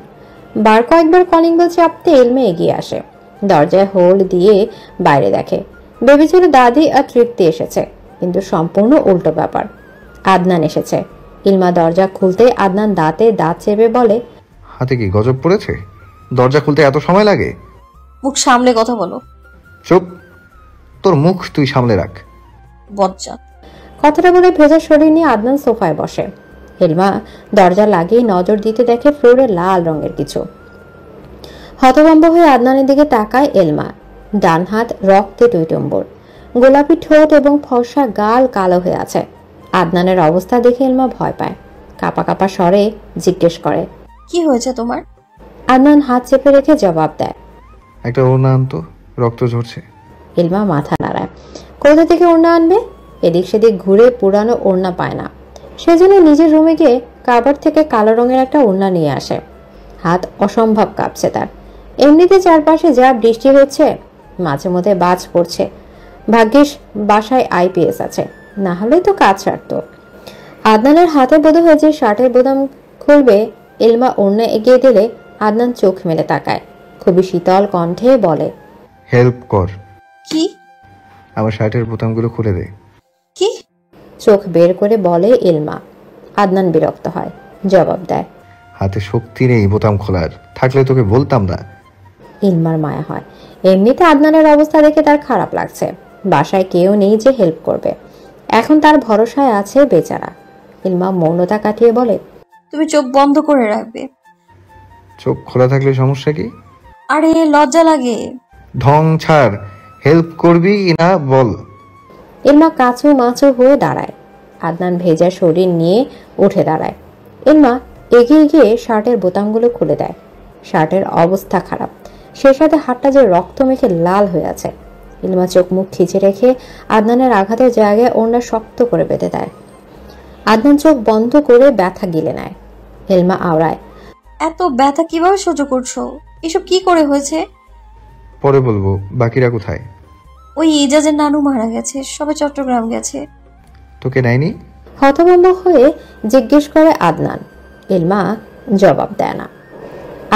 কয়েকবার কলিং বেল চাপতে ইলমা এগিয়ে আসে। দরজায় হোল দিয়ে বাইরে দেখে। ভেবেছিল দাদি আর তৃপ্তি এসেছে, কিন্তু সম্পূর্ণ উল্টো ব্যাপার। আদনান এসেছে। ইলমা দরজা খুলতে আদনান দাঁতে দাঁত চেপে বলে, হাতে কি গজব পড়েছে? দরজা খুলতে এত সময় লাগে? মুখ সামলে কথা বলো। চুপ, তোর মুখ তুই সামলে রাখ। বজ্জা। কথাটা বলে ভেজা শরীর নিয়ে আদনান সোফায় বসে। ইলমা দরজা লাগিয়ে নজর দিতে দেখে ফ্লোরে লাল রঙের কিছু। হতভম্ব হয়ে আদনানের দিকে তাকায় ইলমা। ডান হাত রক্তে টইটম্বর, গোলাপি ঠোঁট এবং ফর্সা গাল কালো হয়ে আছে। আদনানের অবস্থা দেখে ইলমা ভয় পায়। কাপা কাপা স্বরে জিজ্ঞেস করে, কি হয়েছে তোমার? আদনান হাত চেপে রেখে জবাব দেয়, একটা ওড়না আনতো, রক্ত ঝরছে। ইলমা মাথা নাড়ায়। কোথা থেকে ওড়না আনবে? এদিক সেদিক ঘুরে পুরানো ওড়না পায় না। সেজন্য নিজের রুমে গিয়ে কাবার থেকে কালো রঙের একটা ওড়না নিয়ে আসে। হাত অসম্ভব কাঁপছে তার। এমনিতে চারপাশে যা বৃষ্টি হচ্ছে, মাঝে মধ্যে বাজ পড়ছে। ভাগ্যিস বাসায় আইপিএস আছে, না হলে তো কাজ ছাড়ত। আদনানের হাতে বোধ হয়েছে শার্টের বোতাম খুলবে। ইলমা ওড়না এগিয়ে দিলে আদনান চোখ মেলে তাকায়। খুবই শীতল কণ্ঠে বলে, হেল্প কর। কি? আমার শার্টের বোতামগুলো খুলে দে। কি? চোখ বের করে বলে ইলমা। আদনান বিরক্ত হয়, জবাব দেয়, হাতে শক্তি নেই বোতাম খোলার, থাকলে তোকে বলতাম না। ইলমার মায়া হয়। এমনিতে আদনানের অবস্থা দেখে তার খারাপ লাগছে। বাসায় কেউ নেই যে হেল্প করবে, এখন তার ভরসায় আছে বেচারা। ইলমা মৌনতা কাটিয়ে বলে, তুমি চোখ বন্ধ করে রাখবে। চোখ খোলা থাকলে সমস্যা কি? আরে লজ্জা লাগে। ঢং ছাড়, হেল্প করবি না বল। ইলমা কাঁচু মাচু হয়ে দাঁড়ায়। আদনান ভেজা শরীর নিয়ে উঠে দাঁড়ায়। ইলমা এগিয়ে গিয়ে শার্টের বোতামগুলো খুলে দেয়। শার্টের অবস্থা খারাপ, সে সাথে হাতটা যে রক্ত মেখে লাল হয়ে আছে। ইলমা চোখ মুখ খিচে রেখে আদনানের আঘাতের জায়গায় ওড়না শক্ত করে বেঁধে দেয়। আদনান চোখ বন্ধ করে ব্যথা গিলে নেয়। ইলমা আওড়ায়, এত ব্যথা কিভাবে সহ্য করছো? এসব কি করে হয়েছে? পরে বলবো। বাকিরা কোথায়? ওই ইজাজের নানু মারা গেছে, সবাই চট্টগ্রাম গেছে। তোকে নেয়নি? হতভম্ব হয়ে জিজ্ঞেস করে আদনান। ইলমা জবাব দেয় না।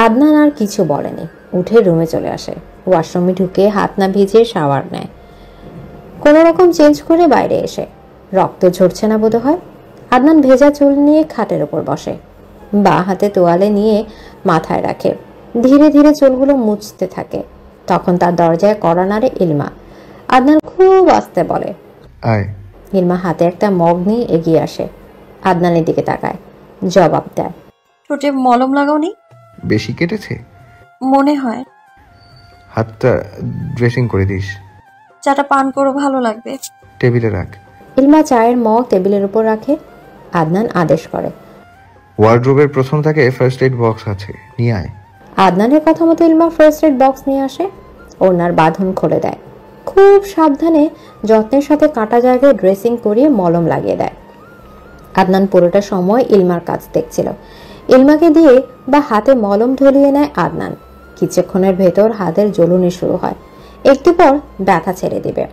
আদনান আর কিছু বলেনি, উঠে রুমে চলে আসে। ওয়াশরুমে ঢুকে হাত না ভিজিয়ে শাওয়ার নেয়। কোনো রকম চেঞ্জ করে বাইরে এসে, রক্ত ঝরছে না বোধ হয়। আদনান ভেজা চুল নিয়ে খাটের উপর বসে, বাঁ হাতে তোয়ালে নিয়ে মাথায় রাখে। ধীরে ধীরে চুলগুলো মুছতে থাকে। তখন তার দরজায় কড়া নাড়ে ইলমা। আদনান খুব আস্তে বলে, আয়। ইলমা হাতে একটা মগ নিয়ে এগিয়ে আসে। আদনানের দিকে তাকায়, জবাব দেয়, ঠোঁটে মলম লাগাওনি? বেশি কেটেছে মনে হয়। হাতটা ড্রেসিং করে দিস। চাটা পান করো, ভালো লাগবে। টেবিলে রাখ। ইলমা চায়ের মগ টেবিলের উপর রাখে। আদনান আদেশ করে, ওয়ার্ড্রোবের প্রথম থাকে ফার্স্ট এড বক্স আছে, নিয়ে আয়। আদনানের কথা মতো ইলমা ফার্স্ট এড বক্স নিয়ে আসে। ওনার বাঁধন খুলে দেয়। খুব সাবধানে যত্নের সাথে কাটা জায়গায় ড্রেসিং করিয়ে মলম লাগিয়ে দেয়। আদনান পুরোটা সময় ইলমার কাজ দেখছিল। ইলমাকে দিয়ে বা হাতে মলম ঢলিয়ে নেয় আদনান। কিছুক্ষণের ভেতর হাতের জ্বলুনি শুরু হয়। একটু পর ব্যথা ছেড়ে দিবে।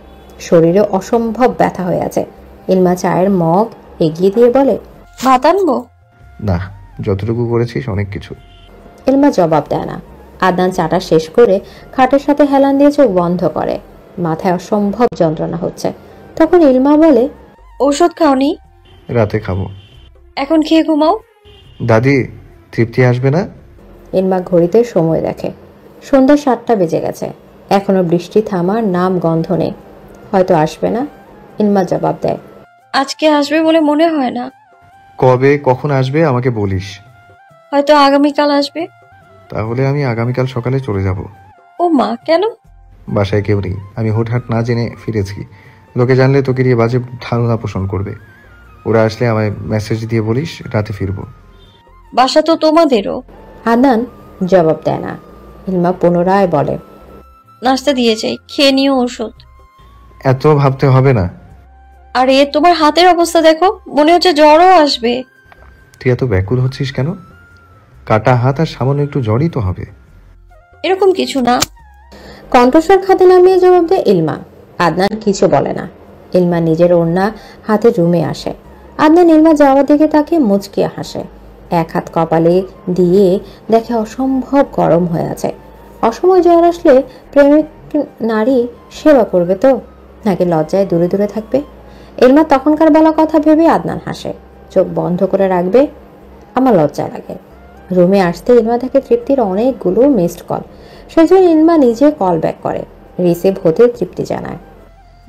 শরীরে অসম্ভব ব্যথা হয়ে আছে। ইলমা চায়ের মগ এগিয়ে দিয়ে বলে, ভাত আনবো? না, যতটুকু করেছিস অনেক কিছু। ইলমা জবাব দেয় না। আদনান চাটা শেষ করে খাটের সাথে হেলান দিয়ে চোখ বন্ধ করে। মাথায় অসম্ভব যন্ত্রণা হচ্ছে। তখন ইলমা বলে, ঔষধ খাওনি? রাতে খাবো। এখন খেয়ে ঘুমাও। দাদি, তৃপ্তি আসবে না? ইলমা ঘড়িতে সময় দেখে। সন্ধ্যা 7টা বেজে গেছে। এখনো বৃষ্টি থামার নাম গন্ধ নেই। হয়তো আসবে না। ইলমা জবাব দেয়, আজকে আসবে বলে মনে হয় না। কবে কখন আসবে আমাকে বলিস। হয়তো আগামীকাল আসবে। তাহলে আমি আগামীকাল সকালে চলে যাব। ও মা, কেন? বাসায় কেউ নেই, আমি হুটহাট না জেনে ফিরেছি। লোকে জানলে তোকে নিয়ে বাজে ধারণা পোষণ করবে। ওরা আসলে আমায় মেসেজ দিয়ে বলিস রাতে ফিরবো। বাসা তো তোমাদেরও। আদনান জবাব দেয় না। ইলমা পুনরায় বলে, নাস্তা দিয়ে যাই, খেয়ে নিও ওষুধ। এত ভাবতে হবে না। আরে তোমার হাতের অবস্থা দেখো, মনে হচ্ছে জ্বরও আসবে। তুই এত ব্যাকুল হচ্ছিস কেন? কাটা হাত আর সামান্য একটু জ্বরই তো হবে। এরকম কিছু না। কণ্ঠস্বর খাতে নামিয়ে জবাব দেয় ইলমা। আদনান কিছু বলে না। ইলমা নিজের ওড়না হাতে রুমে আসে। আদনান ইলমা যাওয়ার দিকে তাকে মুচকিয়ে হাসে। এক হাত কপালে দিয়ে দেখে অসম্ভব গরম হয়ে আছে। অসময় জ্বর আসলে প্রেমিক নারী সেবা করবে তো, নাকি লজ্জায় দূরে দূরে থাকবে? ইলমা তখনকার বলা কথা ভেবে আদনান হাসে। চোখ বন্ধ করে রাখবে। আমার লজ্জা লাগে। রুমে আসতে ইলমা দেখে তৃপ্তির অনেকগুলো মিসড কল। সেজন্য ইলমা নিজে কল ব্যাক করে। রিসিভ হতে তৃপ্তি জানায়,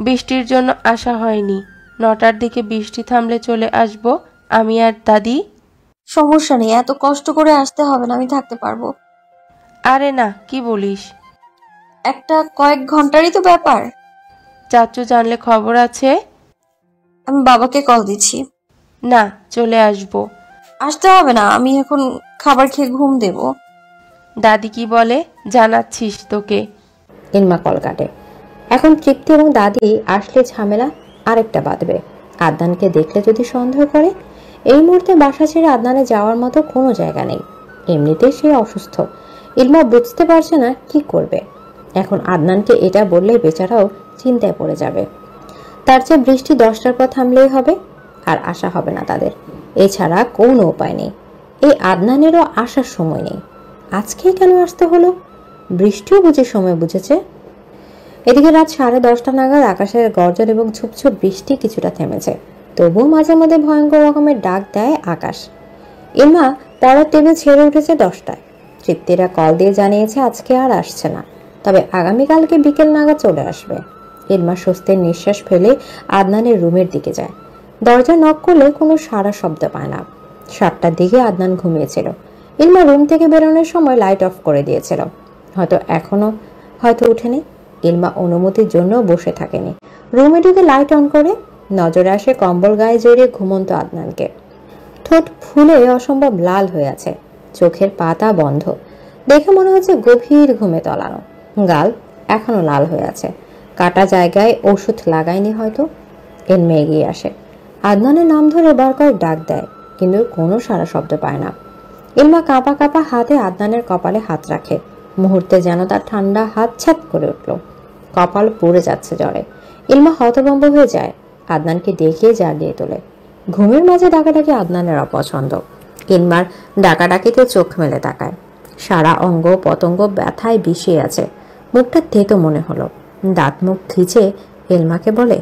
বৃষ্টির জন্য আসা হয়নি, 9টার দিকে বৃষ্টি থামলে চলে আসব আমি আর দাদি। সমস্যা নেই, এত কষ্ট করে আসতে হবে না, আমি থাকতে পারবো। আরে না, কি বলিস? একটা কয়েক ঘন্টারই তো ব্যাপার। চাচু জানলে খবর আছে। আমি বাবাকে কল দিচ্ছি। না, চলে আসব। আসতে হবে না, আমি এখন খাবার খেয়ে ঘুম দেব। দাদি কি বলে জানাচ্ছিস তোকে? ইলমা কল কাটে। এখন তৃপ্তি এবং দাদি আসলে ঝামেলা আরেকটা বাঁধবে। আদনানকে দেখলে যদি সন্দেহ করে। এই মুহূর্তে বাসা ছেড়ে আদনানে যাওয়ার মতো কোনো জায়গা নেই। এমনিতেই সে অসুস্থ। ইলমা বুঝতে পারছে না কি করবে। এখন আদনানকে এটা বললে বেচারাও চিন্তায় পড়ে যাবে। তার চেয়ে বৃষ্টি 10টার পর থামলেই হবে, আর আশা হবে না তাদের। এছাড়া কোনো উপায় নেই। এই আদনানেরও আসার সময় নেই। আজকেই কেন আসতে হলো? বৃষ্টিও বুঝে সময় বুঝেছে। এদিকে রাত 10:30 নাগাদ আকাশের গর্জন এবং ঝুপঝুপ বৃষ্টি কিছুটা থেমেছে। তবুও মাঝে মধ্যে ভয়ঙ্কর রকমের ডাক দেয় আকাশ। ইলমা পড়ার টেবিল ছেড়ে উঠেছে 10টায়। তৃপ্তিরা কল দিয়ে জানিয়েছে আজকে আর আসছে না, তবে আগামীকালকে বিকেল নাগাদ চলে আসবে। ইলমা স্বস্তির নিঃশ্বাস ফেলে আদনানের রুমের দিকে যায়। দরজা নক করলে কোনো সাড়া শব্দ পায় না। 7টার দিকে আদনান ঘুমিয়েছিল। ইলমা রুম থেকে বেরোনোর সময় লাইট অফ করে দিয়েছিল। হয়তো উঠেনি। ইলমা অনুমতির জন্য বসে থাকেনি। রুমে ঢুকে লাইট অন করে নজরে আসে কম্বল গায়ে জড়িয়ে ঘুমন্ত আদনানকে। ঠোঁট ফুলে অসম্ভব লাল হয়ে আছে, চোখের পাতা বন্ধ, দেখে মনে হচ্ছে গভীর ঘুমে তলানো। গাল এখনো লাল হয়ে আছে, কাটা জায়গায় ওষুধ লাগায়নি হয়তো। ইলমা এগিয়ে আসে, আদনানের নাম ধরে বার করে ডাক দেয়, কিন্তু কোনো সাড়া শব্দ পায় না। ইলমা কাঁপা কাঁপা হাতে আদনানের কপালে হাত রাখে। মুহূর্তে যেন তার ঠান্ডা হাত ছ্যাত করে উঠল। কপাল পুড়ে যাচ্ছে জ্বরে। ইলমা হতভম্ব হয়ে যায়, আদনানকে ডেকে জাগিয়ে তোলে। ঘুমের মাঝে ডাকাডাকি আদনানের অপছন্দ। ইলমার ডাকাডাকিতে চোখ মেলে তাকায়। সারা অঙ্গ পতঙ্গ ব্যথায় বিষিয়ে আছে। মুখটা তেতো মনে হলো। দাঁত মুখ খিচে ইলমাকে বলে,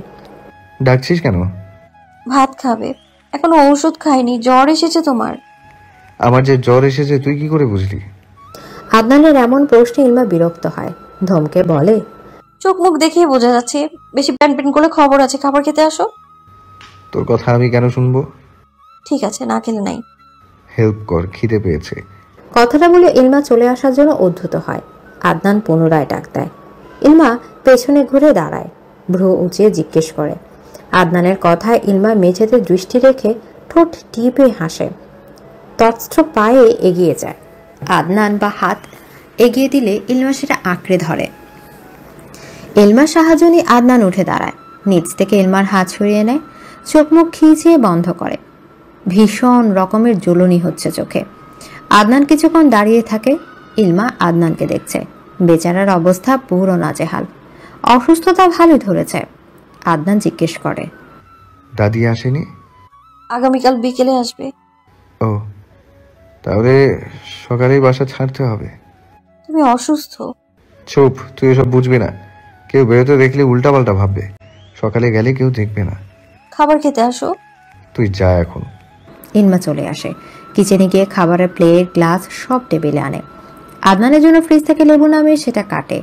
ডাকছিস কেন? ভাত খাবে। এখনো ওষুধ খাইনি, জ্বর এসেছে তোমার। আমার যে জ্বর এসেছে তুই কি করে বুঝলি? আদনানের এমন প্রশ্নে ইলমা বিরক্ত হয়, ধমকে বলে, চোখ মুখ দেখেই বোঝা যাচ্ছে। বেশি প্যান প্যান করে খবর আছে, খাবার খেতে আসো। তোর কথা আমি কেন শুনবো? ঠিক আছে, না খেলে নাই। হেল্প কর, খিদে পেয়েছে। কথাটা বলে ইলমা চলে আসার জন্য উদ্ধত হয়। আদনান পুনরায় ডাক দেয়। ইলমা পেছনে ঘুরে দাঁড়ায়, ভ্রু উঁচিয়ে জিজ্ঞেস করে। আদনানের কথায় ইলমা মেঝেতে দৃষ্টি রেখে ঠোঁট টিপে হাসে। তৎস্থ পায়ে এগিয়ে যায়। আদনান বা হাত এগিয়ে দিলে ইলমা সেটা আঁকড়ে ধরে। ইলমার সাহায্য নিয়ে আদনান উঠে দাঁড়ায়। নিচ থেকে ইলমার হাত সরিয়ে নেয়, চোখ মুখ খিচিয়ে বন্ধ করে। ভীষণ রকমের জ্বলুনি হচ্ছে চোখে। আদনান কিছুক্ষণ দাঁড়িয়ে থাকে। ইলমা আদনানকে দেখছে। বেচারার অবস্থা পুরো নাজেহাল, অসুস্থতা ভালোই ধরেছে। আদনান জিজ্ঞেস করে, দাদি আসেনি? আগামীকাল বিকেলে আসবে। ও, তাহলে সকালেই বাসা ছাড়তে হবে। তুমি অসুস্থ। চুপ, তুই এসব বুঝবি না। কেউ বেরোতে দেখলে উল্টাপাল্টা ভাববে। সকালে গেলে কেউ দেখবে না। খাবার খেতে আসো। তুই যা এখন। ইলমা চলে আসে। কিচেনে গিয়ে খাবারের প্লেট গ্লাস সব টেবিলে আনে। আদনানের জন্য ফ্রিজ থেকে লেবু নামিয়ে সেটা কাটে।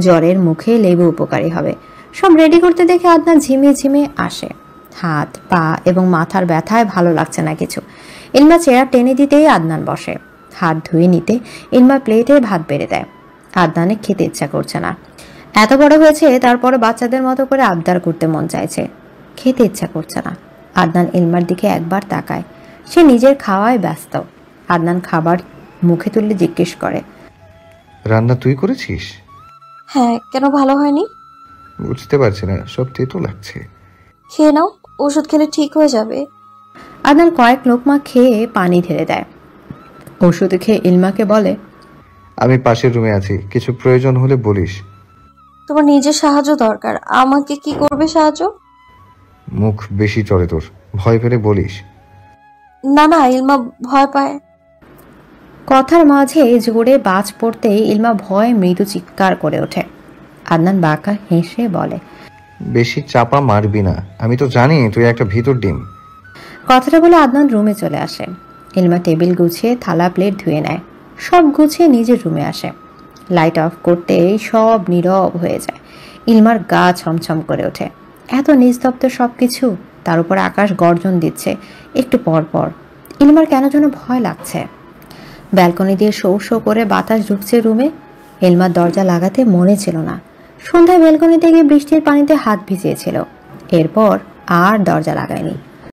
জ্বরের মুখে লেবু উপকারী হবে। সব রেডি করতে দেখে আদনান ঝিমিয়ে ঝিমিয়ে আসে। হাত পা এবং মাথার ব্যথায় ভালো লাগছে না কিছু। ইলমা চেয়ার টেনে দিতেই আদনান বসে। হাত ধুয়ে নিতে ইলমা প্লেটে ভাত বেড়ে দেয়। আদনানের খেতে ইচ্ছা করছে না। এত বড় হয়েছে, তারপরে বাচ্চাদের মতো করে আবদার করতে মন চাইছে, খেতে ইচ্ছা করছে না। আদনান ইলমার দিকে একবার তাকায়। সে নিজের খাওয়ায় ব্যস্ত। আদনান খাবার মুখে তুললে জিজ্ঞেস করে, রান্না তুই করেছিস? হ্যাঁ, কেন ভালো হয়নি? বুঝতে পারছি না, সব তেতো লাগছে। খেয়ে নাও, ওষুধ খেলে ঠিক হয়ে যাবে। আদনান কয়েক লোকমা খেয়ে পানি ঢেলে দেয়। ওষুধ খেয়ে ইলমাকে বলে, আমি পাশের রুমে আছি, কিছু প্রয়োজন হলে বলিস। তোমার নিজের সাহায্য দরকার। আমাকে কি করবে সাহায্য? মুখ বেশি চড়ে তোর, ভয় পেলে বলিস। না না, ইলমা ভয় পায়। কথার মাঝে জোরে বাজ পড়তেই ইলমা ভয়ে মৃদু চিৎকার করে ওঠে। আদনান বাঁকা হেসে বলে, বেশি চাপা মারবি না, আমি তো জানি তুই একটা ভিতর ডিম। কথাটা বলে আদনান রুমে চলে আসে। ইলমা টেবিল গুছিয়ে থালা প্লেট ধুয়ে নেয়। সব গুছিয়ে নিজের রুমে আসে। লাইট অফ করতেই সব নীরব হয়ে যায়। ইলমার গা ছমছম করে ওঠে। এত নিস্তব্ধ সবকিছু, তার উপর আকাশ গর্জন দিচ্ছে একটু পর পর। ইলমার কেন যেন ভয় লাগছে। ব্যালকনি দিয়ে শো শো করে বাতাস ঢুকছে রুমে। ইলমার দরজা লাগাতে মনে ছিল না। সন্ধ্যায় ব্যালকনিতে গিয়ে বৃষ্টির পানিতে হাত ভিজিয়েছিল, এরপর আর দরজা লাগায়নি।